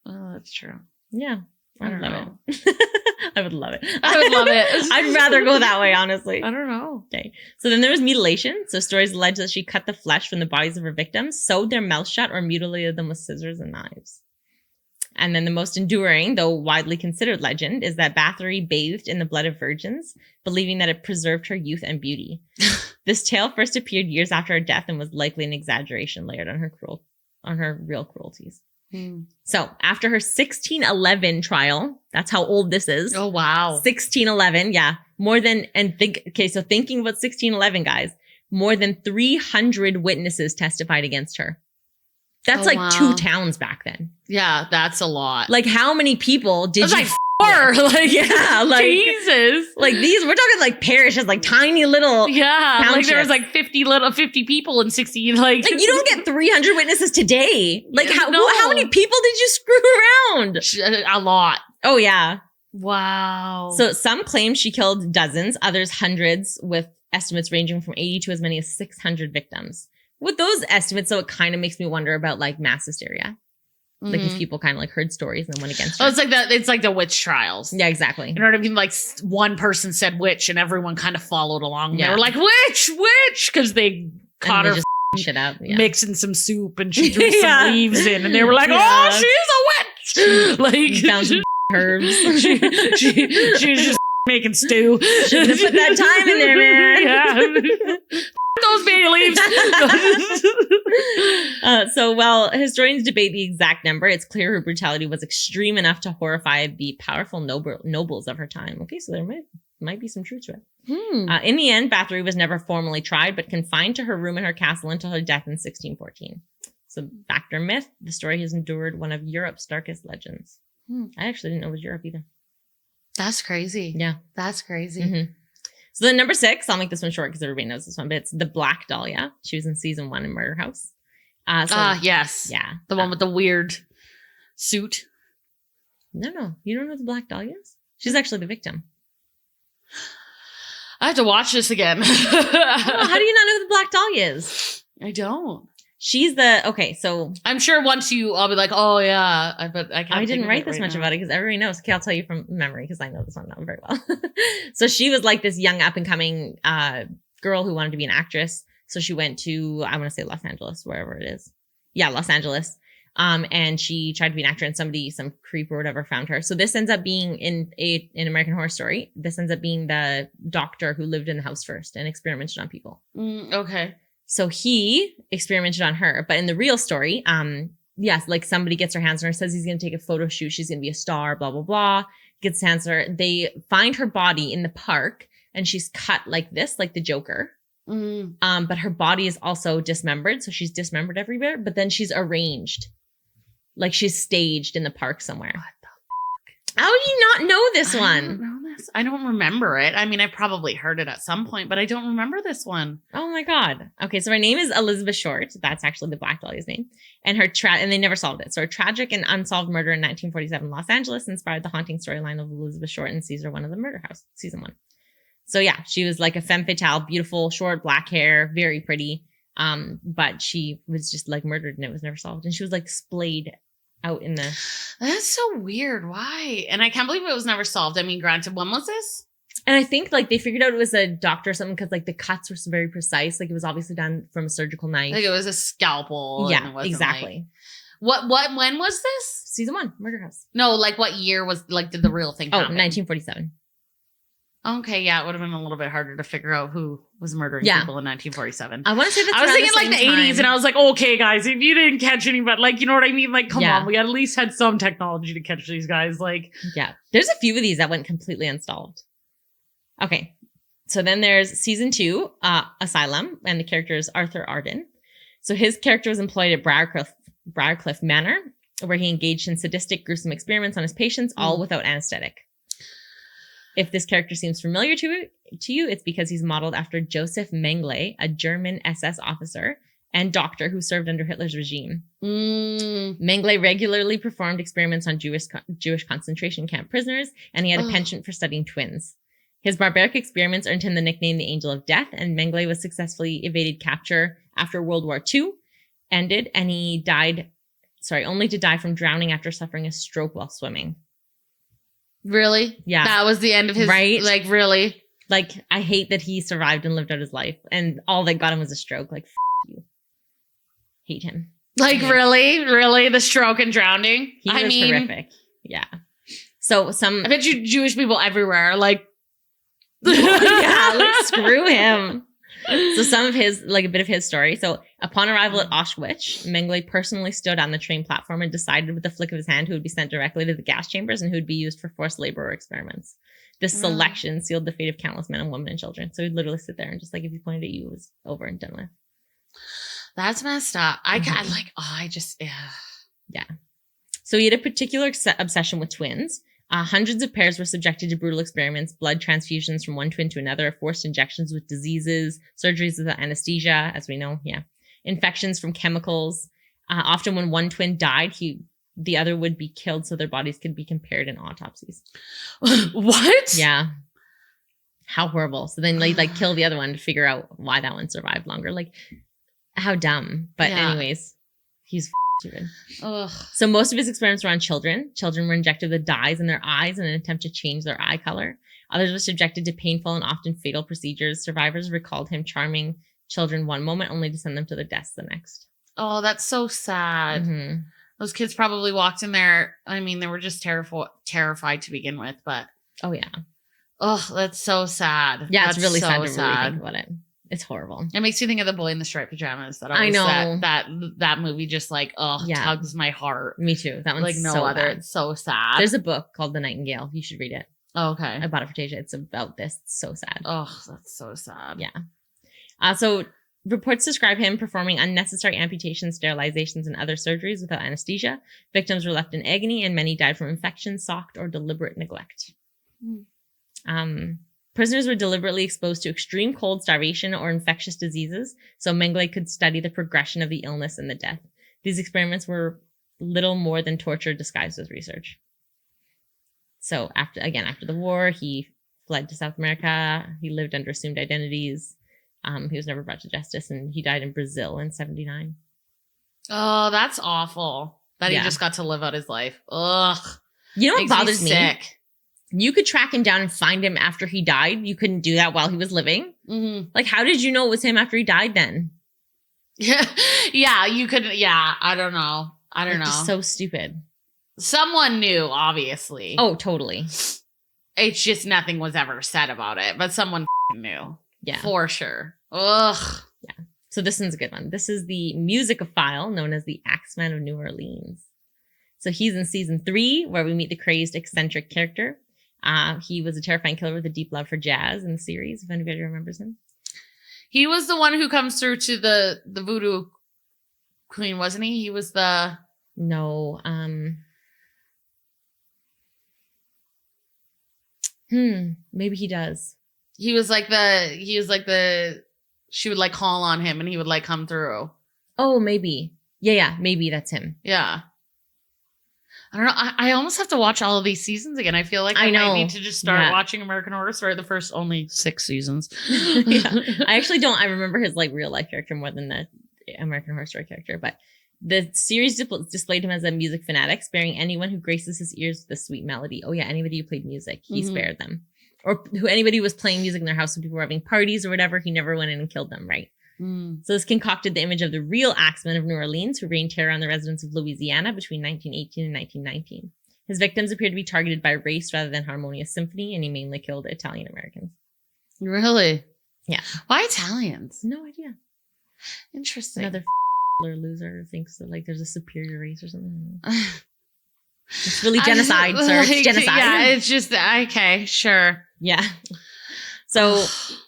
Speaker 1: Oh, that's true.
Speaker 2: Yeah.
Speaker 1: I
Speaker 2: would
Speaker 1: don't
Speaker 2: love
Speaker 1: know.
Speaker 2: it. I would love it.
Speaker 1: I would love it.
Speaker 2: I'd rather go that way, honestly.
Speaker 1: I don't know.
Speaker 2: Okay. So then there was mutilation. So stories allege that she cut the flesh from the bodies of her victims, sewed their mouths shut, or mutilated them with scissors and knives. And then the most enduring, though widely considered legend, is that Bathory bathed in the blood of virgins, believing that it preserved her youth and beauty. This tale first appeared years after her death and was likely an exaggeration layered on her real cruelties. So after her 1611 trial, that's how old this is.
Speaker 1: Oh, wow.
Speaker 2: 1611, yeah. So thinking about 1611, guys, more than 300 witnesses testified against her. That's
Speaker 1: wow.
Speaker 2: 2 towns back then.
Speaker 1: Yeah, that's a lot.
Speaker 2: Like, how many people did
Speaker 1: That's
Speaker 2: you...
Speaker 1: like 4. Like,
Speaker 2: yeah, like...
Speaker 1: Jesus.
Speaker 2: Like, we're talking like parishes, like tiny little...
Speaker 1: Yeah, like there was
Speaker 2: townships.
Speaker 1: like 50 people in 60. Like
Speaker 2: you don't get 300 witnesses today. Like, how
Speaker 1: No.
Speaker 2: many people did you screw around?
Speaker 1: a lot.
Speaker 2: Oh, yeah.
Speaker 1: Wow.
Speaker 2: So some claim she killed dozens, others hundreds, with estimates ranging from 80 to as many as 600 victims. With those estimates, so it kind of makes me wonder about like mass hysteria. Like if people kind of like heard stories and went against her.
Speaker 1: Oh, it's like the witch trials.
Speaker 2: Yeah, exactly.
Speaker 1: You know what I mean? Like one person said witch and everyone kind of followed along.
Speaker 2: Yeah.
Speaker 1: They were like, witch, because they caught
Speaker 2: And
Speaker 1: her
Speaker 2: they just shit up. Yeah.
Speaker 1: mixing some soup and she threw
Speaker 2: Yeah.
Speaker 1: some leaves in and they were like,
Speaker 2: Yeah.
Speaker 1: oh, she's a witch. Like
Speaker 2: Found some herbs.
Speaker 1: she was just making stew.
Speaker 2: Shouldn't have put that time in there, man.
Speaker 1: Yeah. Those bay leaves.
Speaker 2: So while historians debate the exact number, it's clear her brutality was extreme enough to horrify the powerful nobles of her time. Okay, so there might be some truth to it. In the end, Bathory was never formally tried, but confined to her room in her castle until her death in 1614. So back to her myth, the story has endured one of Europe's darkest legends. I actually didn't know it was Europe either.
Speaker 1: That's crazy.
Speaker 2: Yeah.
Speaker 1: That's crazy.
Speaker 2: Mm-hmm. So then number 6, I'll make this one short because everybody knows this one, but it's the Black Dahlia. She was in season 1 in Murder House.
Speaker 1: Yes.
Speaker 2: Yeah.
Speaker 1: The one with the weird suit.
Speaker 2: No. You don't know who the Black Dahlia is? She's actually the victim.
Speaker 1: I have to watch this again.
Speaker 2: Oh, how do you not know who the Black Dahlia is?
Speaker 1: I don't.
Speaker 2: She's so
Speaker 1: I'm sure once I'll be like, oh yeah, but
Speaker 2: I didn't write this much about it because everybody knows. Okay, I'll tell you from memory because I know this one not very well. So she was like this young up and coming girl who wanted to be an actress. So she went to, I want to say Los Angeles, wherever it is. Yeah, Los Angeles. And she tried to be an actor and some creep or whatever found her. So this ends up being in American Horror Story. This ends up being the doctor who lived in the house first and experimented on people.
Speaker 1: Okay.
Speaker 2: So he experimented on her, but in the real story, yes, like somebody gets her hands on her, says he's going to take a photo shoot. She's going to be a star, blah, blah, blah. Gets hands on her. They find her body in the park and she's cut like this, like the Joker. But her body is also dismembered. So she's dismembered everywhere, but then she's arranged. Like she's staged in the park somewhere. How do you not know this
Speaker 1: I
Speaker 2: one?
Speaker 1: don't know this. I don't remember it. I mean, I probably heard it at some point, but I don't remember this one.
Speaker 2: Oh my God. Okay, so her name is Elizabeth Short. That's actually the Black Dahlia's name. And and they never solved it. So her tragic and unsolved murder in 1947 Los Angeles inspired the haunting storyline of Elizabeth Short in Caesar 1 of the Murder House, season 1. So yeah, she was like a femme fatale, beautiful, short, black hair, very pretty. But she was just like murdered and it was never solved. And she was like splayed out in the...
Speaker 1: That's so weird. Why? And I can't believe it was never solved. I mean, granted, when was this?
Speaker 2: And I think like they figured out it was a doctor or something because like the cuts were very precise. Like it was obviously done from a surgical knife.
Speaker 1: Like it was a scalpel.
Speaker 2: Yeah,
Speaker 1: and it wasn't
Speaker 2: exactly.
Speaker 1: Like, when was this?
Speaker 2: Season 1, Murder House.
Speaker 1: No, like what year was, like, did the real thing happen?
Speaker 2: 1947.
Speaker 1: Okay, yeah, it would have been a little bit harder to figure out who was murdering people in 1947.
Speaker 2: I want to say that's
Speaker 1: I was thinking like the 80s,
Speaker 2: time.
Speaker 1: and I was like, okay, guys, if you didn't catch anybody, like, you know what I mean? Like, come on, we at least had some technology to catch these guys. Like,
Speaker 2: yeah, there's a few of these that went completely unsolved. Okay, so then there's season 2, Asylum, and the character is Arthur Arden. So his character was employed at Briarcliff Manor, where he engaged in sadistic, gruesome experiments on his patients, all without anesthetic. If this character seems familiar to you, it's because he's modeled after Joseph Mengele, a German SS officer and doctor who served under Hitler's regime. Mengele regularly performed experiments on Jewish concentration camp prisoners, and he had a penchant for studying twins. His barbaric experiments earned him the nickname the Angel of Death, and Mengele was successfully evaded capture after World War II ended, and he died, only to die from drowning after suffering a stroke while swimming.
Speaker 1: really?
Speaker 2: Yeah.
Speaker 1: That was the end of his,
Speaker 2: Right?
Speaker 1: like, really?
Speaker 2: Like, I hate that he survived and lived out his life, and all that got him was a stroke. Like, you. Hate him.
Speaker 1: Like, really? The stroke and drowning?
Speaker 2: He was horrific. Yeah. So
Speaker 1: I bet you Jewish people everywhere are like...
Speaker 2: yeah, like, screw him. So some of his, like a bit of his story. So upon arrival at Auschwitz, Mengele personally stood on the train platform and decided with the flick of his hand who would be sent directly to the gas chambers and who would be used for forced labor or experiments. This selection sealed the fate of countless men and women and children. So he'd literally sit there and just like, if he pointed at you, it was over and done with.
Speaker 1: That's messed up.
Speaker 2: Yeah. So he had a particular obsession with twins. Hundreds of pairs were subjected to brutal experiments, blood transfusions from one twin to another, forced injections with diseases, surgeries without anesthesia, as we know, infections from chemicals. Often when one twin died, the other would be killed so their bodies could be compared in autopsies.
Speaker 1: What?
Speaker 2: Yeah. How horrible. So then they like kill the other one to figure out why that one survived longer. Like, how dumb. But anyways, he's stupid.
Speaker 1: Ugh.
Speaker 2: So most of his experiments were on children. Children were injected with dyes in their eyes in an attempt to change their eye color. Others were subjected to painful and often fatal procedures. Survivors recalled him charming children one moment only to send them to the deaths the next.
Speaker 1: Oh, that's so sad.
Speaker 2: Mm-hmm.
Speaker 1: Those kids probably walked in there. I mean, they were just terrified to begin with, but...
Speaker 2: Oh, yeah.
Speaker 1: Oh, that's so sad.
Speaker 2: Yeah,
Speaker 1: that's
Speaker 2: it's really
Speaker 1: so
Speaker 2: sad to really think about it. It's horrible.
Speaker 1: It makes you think of the boy in the striped pajamas. That
Speaker 2: I know.
Speaker 1: That movie just like, tugs my heart.
Speaker 2: Me too. That one's
Speaker 1: like no
Speaker 2: so
Speaker 1: other.
Speaker 2: bad.
Speaker 1: It's so sad.
Speaker 2: There's a book called The Nightingale. You should read it.
Speaker 1: Oh, okay.
Speaker 2: I bought it for Tasia. It's about this. It's so sad.
Speaker 1: Oh, that's so sad.
Speaker 2: Yeah. So reports describe him performing unnecessary amputations, sterilizations, and other surgeries without anesthesia. Victims were left in agony, and many died from infection, shock, or deliberate neglect. Prisoners were deliberately exposed to extreme cold, starvation, or infectious diseases, so Mengele could study the progression of the illness and the death. These experiments were little more than torture disguised as research. So after the war, he fled to South America. He lived under assumed identities. He was never brought to justice, and he died in Brazil in 1979.
Speaker 1: Oh, that's awful. That he just got to live out his life. Ugh.
Speaker 2: You know what bothers me?
Speaker 1: Sick.
Speaker 2: You could track him down and find him after he died. You couldn't do that while he was living.
Speaker 1: Mm-hmm.
Speaker 2: Like, how did you know it was him after he died then?
Speaker 1: Yeah, you could. Yeah, I don't know.
Speaker 2: Just so stupid.
Speaker 1: Someone knew, obviously.
Speaker 2: Oh, totally.
Speaker 1: It's just nothing was ever said about it, but someone knew.
Speaker 2: Yeah.
Speaker 1: For sure. Ugh.
Speaker 2: Yeah. So this one's a good one. This is the musicophile known as the Axeman of New Orleans. So he's in season 3, where we meet the crazed, eccentric character. He was a terrifying killer with a deep love for jazz in the series, if anybody remembers him.
Speaker 1: He was the one who comes through to the voodoo queen, wasn't he? He was the...
Speaker 2: No. Maybe he does.
Speaker 1: He was like she would like call on him and he would like come through.
Speaker 2: Oh, maybe. Yeah, maybe that's him.
Speaker 1: Yeah. I don't know. I almost have to watch all of these seasons again. I feel like I might need to just start watching American Horror Story, the first only 6 seasons.
Speaker 2: Yeah. I actually don't. I remember his like real life character more than the American Horror Story character, but the series displayed him as a music fanatic, sparing anyone who graces his ears with a sweet melody. Oh yeah, anybody who played music, he spared them. Or anybody who was playing music in their house when people were having parties or whatever, he never went in and killed them, right? So this concocted the image of the real Axeman of New Orleans, who reigned terror on the residents of Louisiana between 1918 and 1919. His victims appeared to be targeted by race rather than harmonious symphony, and he mainly killed Italian Americans.
Speaker 1: Really?
Speaker 2: Yeah.
Speaker 1: Why Italians?
Speaker 2: No idea.
Speaker 1: Interesting.
Speaker 2: Another loser who thinks that like there's a superior race or something. It's really genocide, sir. It's genocide.
Speaker 1: Yeah, it's just okay, sure.
Speaker 2: Yeah. So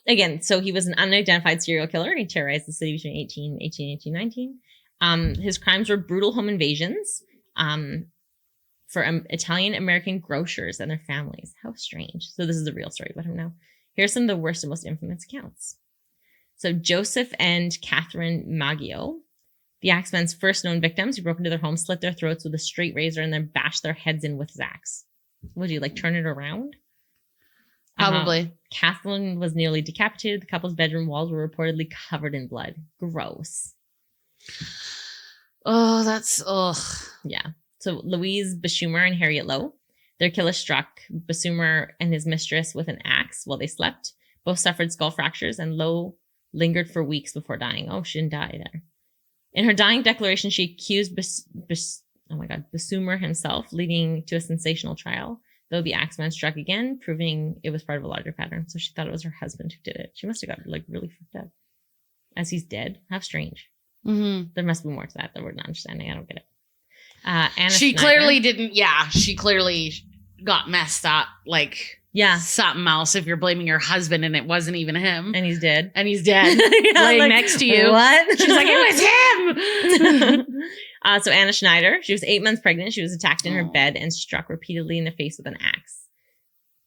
Speaker 2: again, he was an unidentified serial killer. He terrorized the city between 1818 and 1819. His crimes were brutal home invasions for Italian American grocers and their families. How strange. So this is the real story about him now. Here's some of the worst and most infamous accounts. So Joseph and Catherine Maggio, the Axeman's first known victims, who broke into their home, slit their throats with a straight razor, and then bashed their heads in with his axe. Would you like turn it around?
Speaker 1: Probably.
Speaker 2: Kathleen was nearly decapitated. The couple's bedroom walls were reportedly covered in blood. Gross.
Speaker 1: Oh, that's
Speaker 2: Yeah. So Louise Beschumer and Harriet Lowe, their killer struck Beschumer and his mistress with an axe while they slept. Both suffered skull fractures, and Lowe lingered for weeks before dying. Oh, she didn't die there. In her dying declaration, she accused Beschumer himself, leading to a sensational trial. Though the Axeman struck again, proving it was part of a larger pattern. So she thought it was her husband who did it. She must have got like really fucked up. As he's dead. How strange. There must be more to that we're not understanding. I don't get it. Anna
Speaker 1: she
Speaker 2: Schneider.
Speaker 1: clearly didn't. Yeah, she clearly got messed up. Like something else. If you're blaming your husband and it wasn't even him,
Speaker 2: and he's dead,
Speaker 1: laying
Speaker 2: like,
Speaker 1: next to you.
Speaker 2: What?
Speaker 1: She's like, it was him.
Speaker 2: So Anna Schneider, she was 8 months pregnant. She was attacked in her bed and struck repeatedly in the face with an axe.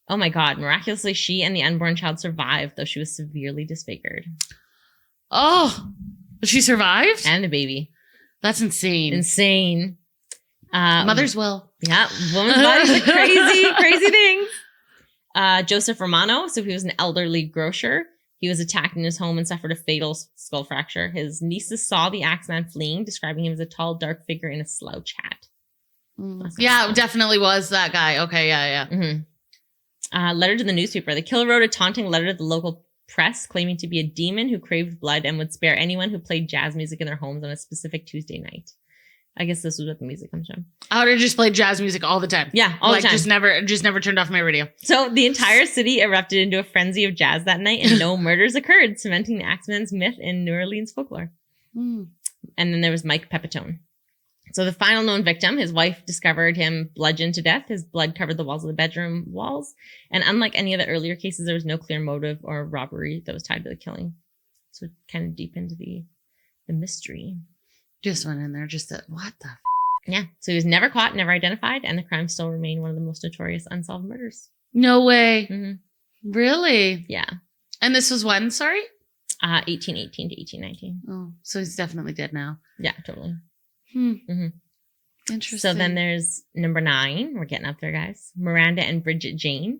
Speaker 2: Oh my God. Miraculously, she and the unborn child survived, though she was severely disfigured.
Speaker 1: Oh, she survived?
Speaker 2: And the baby.
Speaker 1: That's insane.
Speaker 2: Insane.
Speaker 1: Mother's will.
Speaker 2: Yeah. Woman's body's like crazy things. Joseph Romano. So he was an elderly grocer. He was attacked in his home and suffered a fatal skull fracture. His nieces saw the Axeman fleeing, describing him as a tall, dark figure in a slouch hat.
Speaker 1: Yeah, it definitely was that guy. Okay, yeah.
Speaker 2: Letter to the newspaper. The killer wrote a taunting letter to the local press, claiming to be a demon who craved blood and would spare anyone who played jazz music in their homes on a specific Tuesday night. I guess this is what the music comes from. I would have just played jazz music all the time. Yeah, all the time. Just never turned off my radio. So the entire city erupted into a frenzy of jazz that night, and no murders occurred, cementing the Axeman's myth in New Orleans folklore. And then there was Mike Pepitone. So the final known victim, his wife discovered him bludgeoned to death. His blood covered the walls of the bedroom walls. And unlike any of the earlier cases, there was no clear motive or robbery that was tied to the killing. So it kind of deep into the mystery. Just went in there, what the Yeah. So he was never caught, never identified, and the crime still remained one of the most notorious unsolved murders. No way. Mm-hmm. Really? Yeah. And this was when, sorry? 1818 to 1819. Oh, so he's definitely dead now. Yeah, totally. Mm-hmm. Interesting. So then there's number 9. We're getting up there, guys. Miranda and Bridget Jane.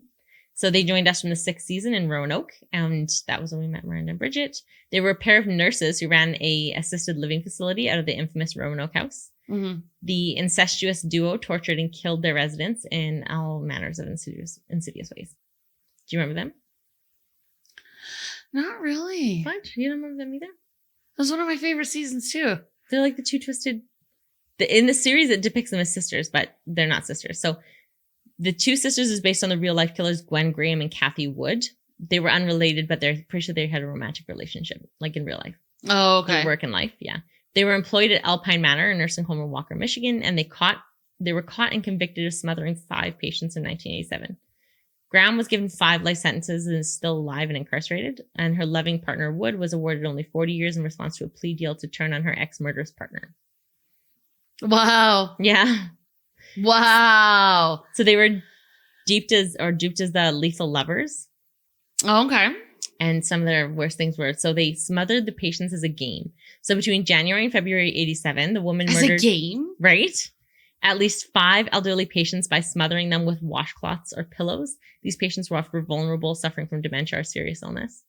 Speaker 2: So they joined us from the 6th season in Roanoke, and that was when we met Miranda and Bridget. They were a pair of nurses who ran a assisted living facility out of the infamous Roanoke house. Mm-hmm. The incestuous duo tortured and killed their residents in all manners of insidious ways. Do you remember them? Not really. What? You don't remember them either? That was one of my favorite seasons too. They're like the two twisted... In the series, it depicts them as sisters, but they're not sisters. So the two sisters is based on the real life killers, Gwen Graham and Kathy Wood. They were unrelated, but they're pretty sure they had a romantic relationship, like in real life. Oh, okay. Their work in life, yeah. They were employed at Alpine Manor, a nursing home in Walker, Michigan, and they were caught and convicted of smothering 5 patients in 1987. Graham was given 5 life sentences and is still alive and incarcerated, and her loving partner, Wood, was awarded only 40 years in response to a plea deal to turn on her ex-murderous partner. Wow. Yeah. Wow. So they were duped as the lethal lovers.
Speaker 1: Oh, okay.
Speaker 2: And some of their worst things were, so they smothered the patients as a game. So between January and February 87, the woman murdered...
Speaker 1: As a game?
Speaker 2: Right? At least 5 elderly patients by smothering them with washcloths or pillows. These patients were often vulnerable, suffering from dementia or serious illness.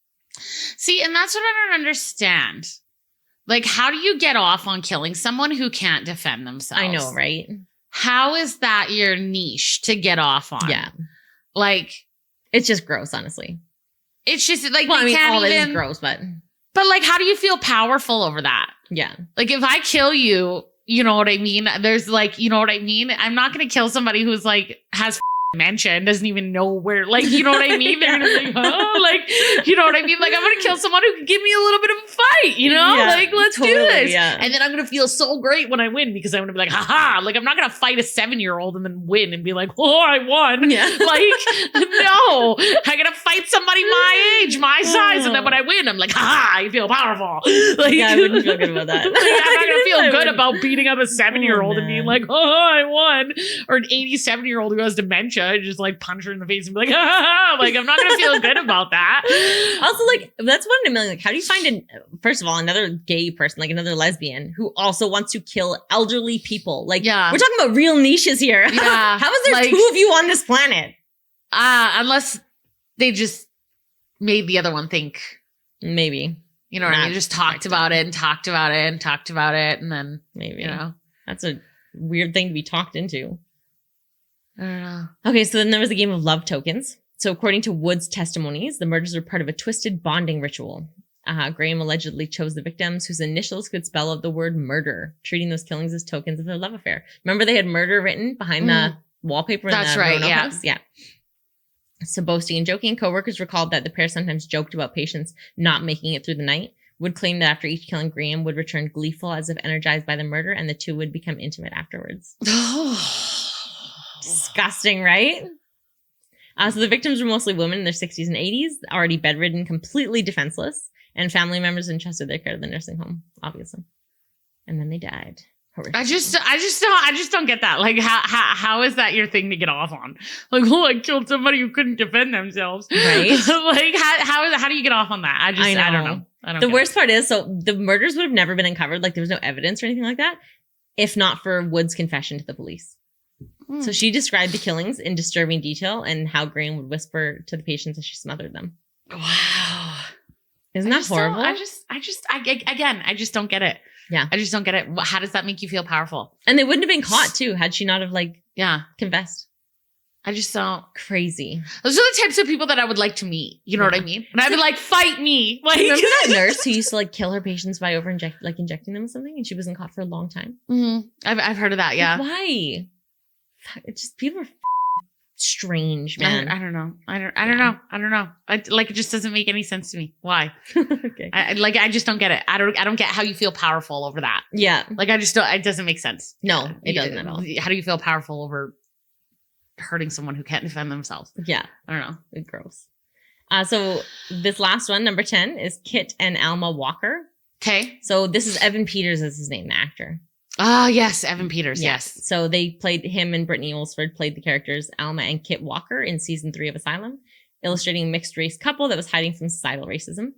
Speaker 1: See, and that's what I don't understand. Like, how do you get off on killing someone who can't defend themselves?
Speaker 2: I know, right?
Speaker 1: How is that your niche to get off on?
Speaker 2: Yeah.
Speaker 1: Like...
Speaker 2: It's just gross, honestly.
Speaker 1: It's just like,
Speaker 2: well, I mean,
Speaker 1: can't
Speaker 2: all
Speaker 1: even...
Speaker 2: it is gross, but
Speaker 1: like, how do you feel powerful over that?
Speaker 2: Yeah.
Speaker 1: Like, if I kill you, you know what I mean? There's like, you know what I mean? I'm not going to kill somebody who's like, has dementia and doesn't even know where, like, you know what I mean? They're gonna be like, oh, like, you know what I mean? Like, I'm going to kill someone who can give me a little bit of a fight, you know?
Speaker 2: Yeah,
Speaker 1: like, let's do
Speaker 2: totally,
Speaker 1: this.
Speaker 2: yeah.
Speaker 1: And then I'm going to feel so great when I win because I'm going to be like, haha. Like, I'm not going to fight a 7-year-old and then win and be like, oh, I won.
Speaker 2: Yeah.
Speaker 1: Like, no. I'm going to fight somebody my age, my size. And then when I win, I'm like, haha, I feel powerful. Like,
Speaker 2: yeah, I wouldn't feel good about that.
Speaker 1: like, I'm not going to feel
Speaker 2: I
Speaker 1: good
Speaker 2: wouldn't.
Speaker 1: about beating up a 7-year-old and being
Speaker 2: man.
Speaker 1: like, oh, I won. Or an 87-year-old who has dementia, just like punch her in the face and be like, ah, like, I'm not going to feel good about that.
Speaker 2: Also, like, that's one in a million. Like, how do you find first of all, another gay person, like another lesbian who also wants to kill elderly people? Like,
Speaker 1: Yeah.
Speaker 2: we're talking about real niches here.
Speaker 1: Yeah,
Speaker 2: How is there
Speaker 1: like-
Speaker 2: 2 of you on this planet?
Speaker 1: Unless they just made the other one think,
Speaker 2: Maybe.
Speaker 1: you know what I
Speaker 2: Not
Speaker 1: mean? Just talked about it and talked about it and talked about it. And then,
Speaker 2: Maybe.
Speaker 1: you know,
Speaker 2: That's a weird thing to be talked into.
Speaker 1: I don't know.
Speaker 2: Okay, so then there was a game of love tokens. So according to Wood's testimonies, the murders were part of a twisted bonding ritual. Graham allegedly chose the victims whose initials could spell out the word murder, treating those killings as tokens of their love affair. Remember they had murder written behind the wallpaper in
Speaker 1: That's
Speaker 2: the
Speaker 1: right,
Speaker 2: Roanoke
Speaker 1: yeah.
Speaker 2: house? Yeah. So boasting and joking, coworkers recalled that the pair sometimes joked about patients not making it through the night. Wood claimed that after each killing, Graham would return gleeful as if energized by the murder, and the two would become intimate afterwards. Disgusting, right? So the victims were mostly women in their 60s and 80s, already bedridden, completely defenseless, and family members entrusted their care to the nursing home, obviously. And then they died. Horrific.
Speaker 1: I just don't get that. Like, how is that your thing to get off on? Like, oh, I killed somebody who couldn't defend themselves.
Speaker 2: Right.
Speaker 1: Like, how do you get off on that? I don't know.
Speaker 2: The worst part is, so the murders would have never been uncovered. Like, there was no evidence or anything like that, if not for Wood's confession to the police. So she described the killings in disturbing detail and how Graham would whisper to the patients as she smothered them.
Speaker 1: Wow.
Speaker 2: Isn't that horrible?
Speaker 1: I just don't get it.
Speaker 2: Yeah.
Speaker 1: I just don't get it. How does that make you feel powerful?
Speaker 2: And they wouldn't have been caught too had she not have
Speaker 1: Yeah.
Speaker 2: confessed.
Speaker 1: I just don't.
Speaker 2: Crazy.
Speaker 1: Those are the types of people that I would like to meet. You know what I mean? And I'd be like, fight me. Like,
Speaker 2: Remember that nurse who used to kill her patients by injecting them with something, and she wasn't caught for a long time?
Speaker 1: Mhm. I've heard of that. Yeah.
Speaker 2: Why? It's just people are strange, man.
Speaker 1: I don't know. I don't know. It just doesn't make any sense to me. Why?
Speaker 2: Okay.
Speaker 1: I just don't get it. I don't get how you feel powerful over that.
Speaker 2: Yeah.
Speaker 1: Like, I just don't. It doesn't make sense.
Speaker 2: No, it doesn't at all.
Speaker 1: How do you feel powerful over hurting someone who can't defend themselves?
Speaker 2: Yeah.
Speaker 1: I don't know.
Speaker 2: It's gross. So this last one, number 10, is Kit and Alma Walker.
Speaker 1: Okay.
Speaker 2: So this is Evan Peters as his name, the actor.
Speaker 1: Ah, yes, Evan Peters. Yes.
Speaker 2: So they played him and Brittany Olsford played the characters Alma and Kit Walker in season 3 of Asylum, illustrating a mixed race couple that was hiding from societal racism.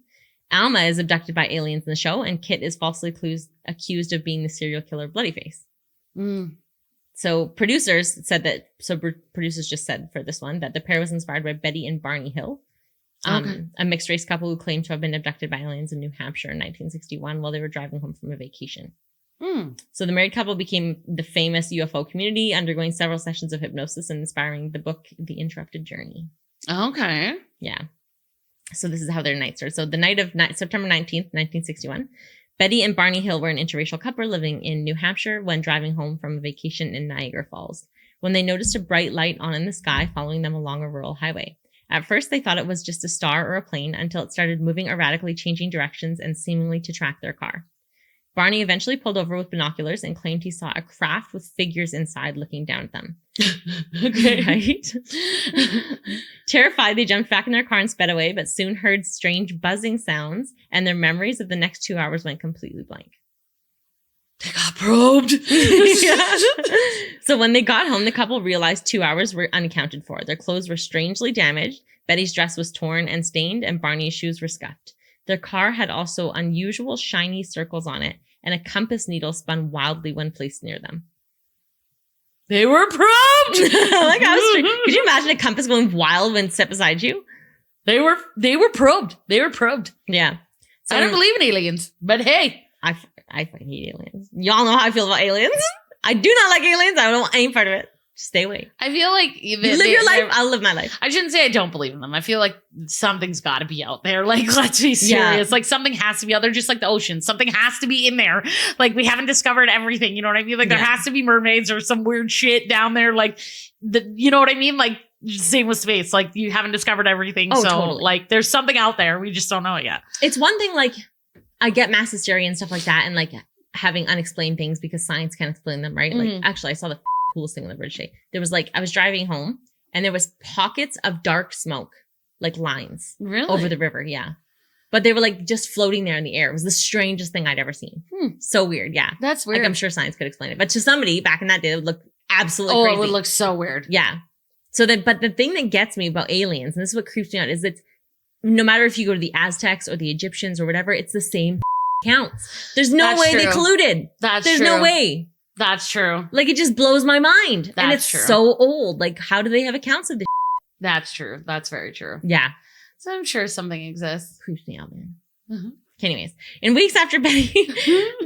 Speaker 2: Alma is abducted by aliens in the show, and Kit is falsely accused of being the serial killer Bloodyface. So producers just said for this one that the pair was inspired by Betty and Barney Hill, a mixed race couple who claimed to have been abducted by aliens in New Hampshire in 1961 while they were driving home from a vacation. So the married couple became the famous UFO community, undergoing several sessions of hypnosis and inspiring the book The Interrupted Journey.
Speaker 1: Okay.
Speaker 2: Yeah. So this is how their night started. So the night of September 19th, 1961, Betty and Barney Hill were an interracial couple living in New Hampshire when driving home from a vacation in Niagara Falls, when they noticed a bright light on in the sky following them along a rural highway. At first, they thought it was just a star or a plane until it started moving erratically, changing directions and seemingly to track their car. Barney eventually pulled over with binoculars and claimed he saw a craft with figures inside looking down at them.
Speaker 1: Okay.
Speaker 2: Right? Terrified, they jumped back in their car and sped away, but soon heard strange buzzing sounds, and their memories of the next 2 hours went completely blank.
Speaker 1: They got probed.
Speaker 2: Yeah. So when they got home, the couple realized 2 hours were unaccounted for. Their clothes were strangely damaged. Betty's dress was torn and stained, and Barney's shoes were scuffed. Their car had also unusual shiny circles on it, and a compass needle spun wildly when placed near them.
Speaker 1: They were probed.
Speaker 2: Like, could you imagine a compass going wild when it's set beside you?
Speaker 1: They were probed. They were probed.
Speaker 2: Yeah. So
Speaker 1: I don't believe in aliens, but hey.
Speaker 2: I fucking hate aliens. Y'all know how I feel about aliens. I do not like aliens. I don't want any part of it. Stay away.
Speaker 1: I feel like
Speaker 2: you live your life, I'll live my life.
Speaker 1: I shouldn't say I don't believe in them. I feel like something's got to be out there. Like, let's be serious. Like, something has to be out there, just like the ocean. Something has to be in there. Like, we haven't discovered everything. You know what I mean? Like, there has to be mermaids or some weird shit down there. Like, you know what I mean? Like, same with space. Like, you haven't discovered everything.
Speaker 2: Oh,
Speaker 1: so,
Speaker 2: totally.
Speaker 1: like, there's something out there. We just don't know it yet.
Speaker 2: It's one thing, like, I get mass hysteria and stuff like that, and like having unexplained things because science can't explain them, right? Like, actually, I saw the coolest thing on the bridge today. There was like, I was driving home and there was pockets of dark smoke, like lines over the river. Yeah. But they were like just floating there in the air. It was the strangest thing I'd ever seen. So weird. Yeah.
Speaker 1: That's weird.
Speaker 2: Like, I'm sure science could explain it. But to somebody back in that day, it would look absolutely crazy.
Speaker 1: It would look so weird.
Speaker 2: Yeah. So that, but the thing that gets me about aliens, and this is what creeps me out, is that no matter if you go to the Aztecs or the Egyptians or whatever, it's the same counts. There's no way they colluded. There's no way.
Speaker 1: That's true.
Speaker 2: Like, it just blows my mind. And it's
Speaker 1: true.
Speaker 2: so old. Like, how do they have accounts of this?
Speaker 1: That's true. That's very true.
Speaker 2: Yeah.
Speaker 1: So I'm sure something exists.
Speaker 2: Creeps me out, man. Anyways, in weeks after Betty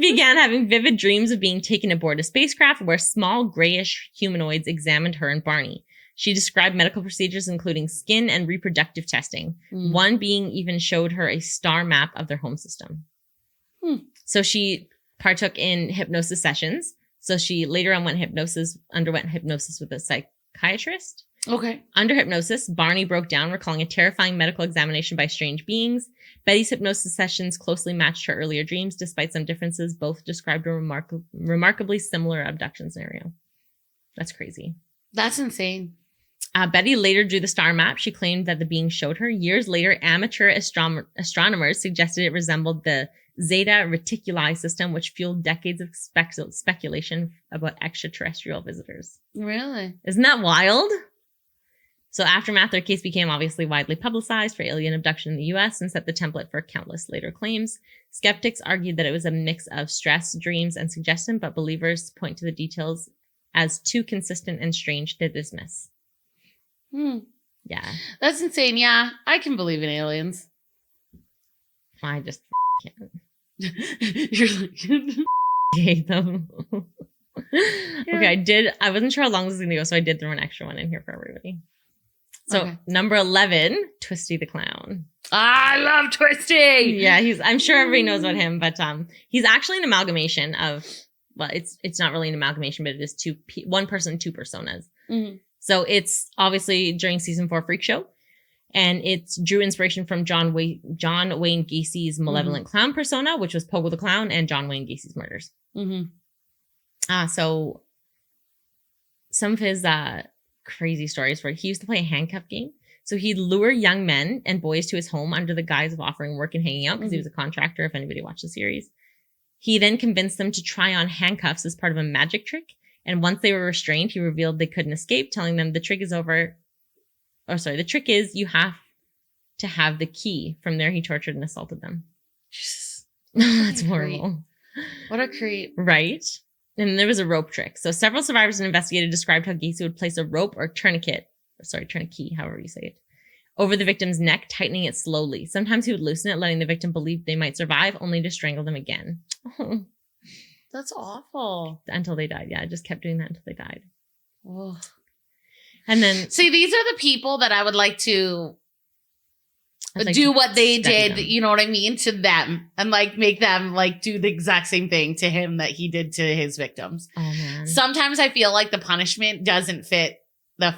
Speaker 2: began having vivid dreams of being taken aboard a spacecraft where small grayish humanoids examined her and Barney. She described medical procedures, including skin and reproductive testing. One being even showed her a star map of their home system. So she partook in hypnosis sessions. So she later on underwent hypnosis with a psychiatrist.
Speaker 1: Okay.
Speaker 2: Under hypnosis, Barney broke down, recalling a terrifying medical examination by strange beings. Betty's hypnosis sessions closely matched her earlier dreams. Despite some differences, both described a remarkably similar abduction scenario. That's crazy.
Speaker 1: That's insane.
Speaker 2: Betty later drew the star map. She claimed that the being showed her. Years later, amateur astronomers suggested it resembled the Zeta Reticuli system, which fueled decades of speculation about extraterrestrial visitors.
Speaker 1: Really?
Speaker 2: Isn't that wild? So aftermath, their case became obviously widely publicized for alien abduction in the U.S. and set the template for countless later claims. Skeptics argued that it was a mix of stress, dreams, and suggestion, but believers point to the details as too consistent and strange to dismiss. Yeah.
Speaker 1: That's insane. Yeah, I can believe in aliens.
Speaker 2: I just can't.
Speaker 1: You're like...
Speaker 2: hate them. Okay, I wasn't sure how long this was going to go, so I did throw an extra one in here for everybody. So number 11, Twisty the Clown.
Speaker 1: I love Twisty.
Speaker 2: Yeah, I'm sure everybody knows about him, but he's actually an amalgamation of, well, it's not really an amalgamation, but it is one person, two personas. So it's obviously during season 4 Freak Show. And it drew inspiration from John Wayne Gacy's malevolent clown persona, which was Pogo the Clown, and John Wayne Gacy's murders. So some of his crazy stories were he used to play a handcuff game. So he'd lure young men and boys to his home under the guise of offering work and hanging out because he was a contractor, if anybody watched the series. He then convinced them to try on handcuffs as part of a magic trick. And once they were restrained, he revealed they couldn't escape, telling them the trick is over. The trick is you have to have the key. From there, he tortured and assaulted them. That's horrible.
Speaker 1: What a creep.
Speaker 2: Right? And there was a rope trick. So several survivors and investigators described how Gacy would place a rope or tourniquet, however you say it, over the victim's neck, tightening it slowly. Sometimes he would loosen it, letting the victim believe they might survive, only to strangle them again.
Speaker 1: That's awful.
Speaker 2: Until they died. Yeah, just kept doing that until they died.
Speaker 1: Oh.
Speaker 2: And then...
Speaker 1: See, these are the people that I would like to do what they did, you know what I mean, to them. And, like, make them, like, do the exact same thing to him that he did to his victims.
Speaker 2: Oh, man.
Speaker 1: Sometimes I feel like the punishment doesn't fit the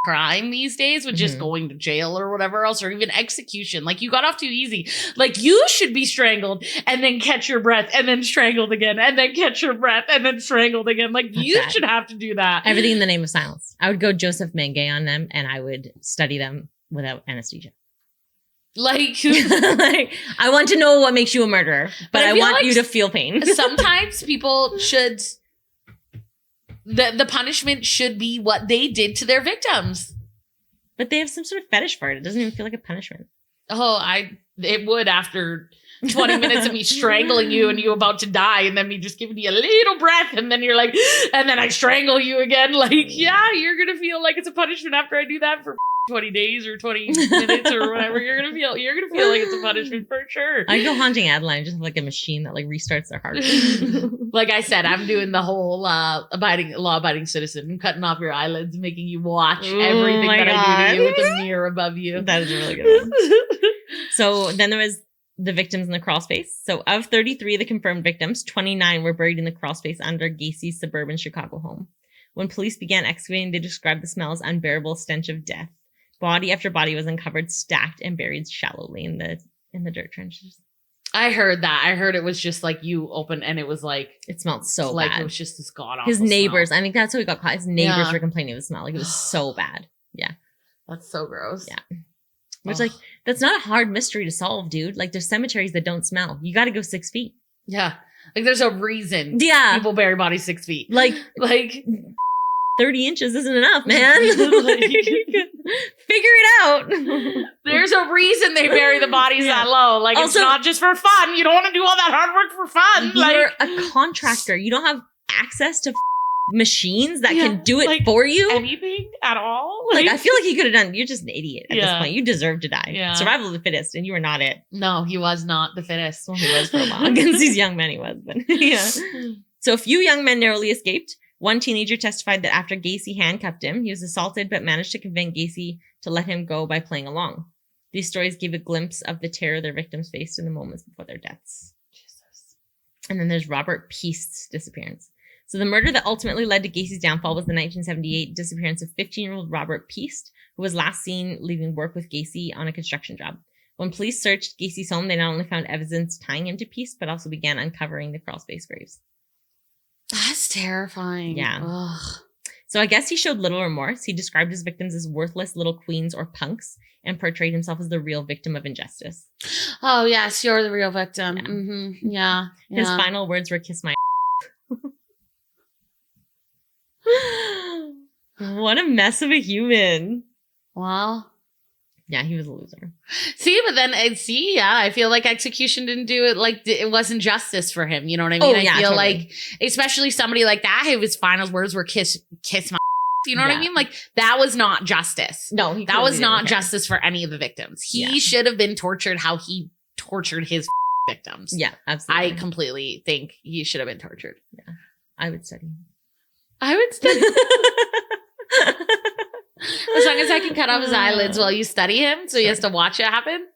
Speaker 1: crime these days with just going to jail or whatever else, or even execution. Like, you got off too easy. Like, you should be strangled and then catch your breath and then strangled again and then catch your breath and then strangled again. Like, you should have to do that.
Speaker 2: Everything in the name of silence. I would go Joseph Mengele on them and I would study them without anesthesia.
Speaker 1: Like,
Speaker 2: I want to know what makes you a murderer, but I want you to feel pain.
Speaker 1: Sometimes people should The punishment should be what they did to their victims.
Speaker 2: But they have some sort of fetish for it. It doesn't even feel like a punishment.
Speaker 1: Oh, it would after 20 minutes of me strangling you and you about to die, and then me just giving you a little breath, and then you're like, and then I strangle you again. Like, yeah, you're gonna feel like it's a punishment after I do that for 20 days or 20 minutes or whatever. You're gonna feel like it's a punishment for sure.
Speaker 2: I go haunting Adeline and just have like a machine that like restarts their heart.
Speaker 1: Like I said, I'm doing the whole law-abiding citizen. I'm cutting off your eyelids, making you watch everything that I do to you with a mirror above you.
Speaker 2: That is a really good one. So then there was the victims in the crawl space. So of 33 of the confirmed victims, 29 were buried in the crawl space under Gacy's suburban Chicago home. When police began excavating, they described the smell as unbearable stench of death. Body after body was uncovered, stacked, and buried shallowly in the dirt trenches. I
Speaker 1: heard that. I heard it was just like you open and it was like
Speaker 2: it smelled so
Speaker 1: like
Speaker 2: bad.
Speaker 1: It was just this god awful.
Speaker 2: His neighbors,
Speaker 1: smell.
Speaker 2: I think that's how he got caught. His neighbors were complaining of the smell. Like it was so bad. Yeah.
Speaker 1: That's so gross.
Speaker 2: Yeah. Which like that's not a hard mystery to solve, dude. Like there's cemeteries that don't smell. You got to go 6 feet.
Speaker 1: Yeah. Like there's a reason.
Speaker 2: Yeah.
Speaker 1: People bury bodies 6 feet.
Speaker 2: Like 30 inches isn't enough, man. Figure it out.
Speaker 1: There's a reason they bury the bodies that low. Like also, it's not just for fun. You don't want to do all that hard work for fun.
Speaker 2: You're a contractor. You don't have access to machines that can do it for you.
Speaker 1: Anything at all.
Speaker 2: Like I feel like he could have done. You're just an idiot at this point. You deserve to die. Yeah. Survival of the fittest, and you were not it.
Speaker 1: No, he was not the fittest.
Speaker 2: Well, he was for a while. Against these young men, he was. But yeah. So a few young men narrowly escaped. One teenager testified that after Gacy handcuffed him, he was assaulted but managed to convince Gacy to let him go by playing along. These stories gave a glimpse of the terror their victims faced in the moments before their deaths. Jesus. And then there's Robert Piest's disappearance. So the murder that ultimately led to Gacy's downfall was the 1978 disappearance of 15-year-old Robert Piest, who was last seen leaving work with Gacy on a construction job. When police searched Gacy's home, they not only found evidence tying him to Piest, but also began uncovering the crawlspace graves.
Speaker 1: That's terrifying.
Speaker 2: Yeah.
Speaker 1: Ugh.
Speaker 2: So I guess he showed little remorse. He described his victims as worthless little queens or punks and portrayed himself as the real victim of injustice.
Speaker 1: Oh, yes, you're the real victim.
Speaker 2: Yeah.
Speaker 1: Mm-hmm. Yeah.
Speaker 2: His final words were, "Kiss my What a mess of a human."
Speaker 1: Well.
Speaker 2: Yeah, he was a loser.
Speaker 1: See, but then I feel like execution didn't do it. Like it wasn't justice for him. You know what I mean? I feel totally. Like, especially somebody like that, his final words were kiss my. You know what I mean? Like that was not justice.
Speaker 2: No,
Speaker 1: that was not justice for any of the victims. He should have been tortured how he tortured his victims.
Speaker 2: Yeah, absolutely.
Speaker 1: I completely think he should have been tortured.
Speaker 2: Yeah, I would study.
Speaker 1: As long as I can cut off his eyelids while you study him, so he has to watch it happen.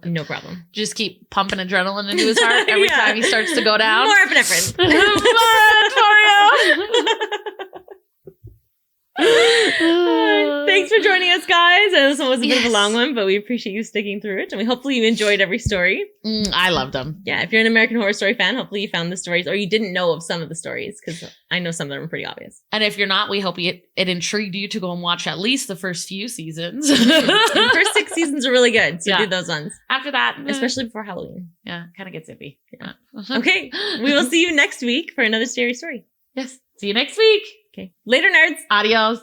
Speaker 2: No problem.
Speaker 1: Just keep pumping adrenaline into his heart every time he starts to go down.
Speaker 2: More epinephrine. Thanks for joining us, guys. I know this one was a bit of a long one, but we appreciate you sticking through it, and hopefully you enjoyed every story.
Speaker 1: I loved them.
Speaker 2: Yeah, if you're an American Horror Story fan, hopefully you found the stories, or you didn't know of some of the stories, because I know some of them are pretty obvious.
Speaker 1: And if you're not, we hope it intrigued you to go and watch at least the first few seasons.
Speaker 2: The first 6 seasons are really good, so do those ones.
Speaker 1: After that,
Speaker 2: especially before Halloween.
Speaker 1: Yeah, kind of gets iffy.
Speaker 2: Yeah. Okay, we will see you next week for another scary story.
Speaker 1: Yes. See you next week.
Speaker 2: Okay. Later, nerds.
Speaker 1: Adios.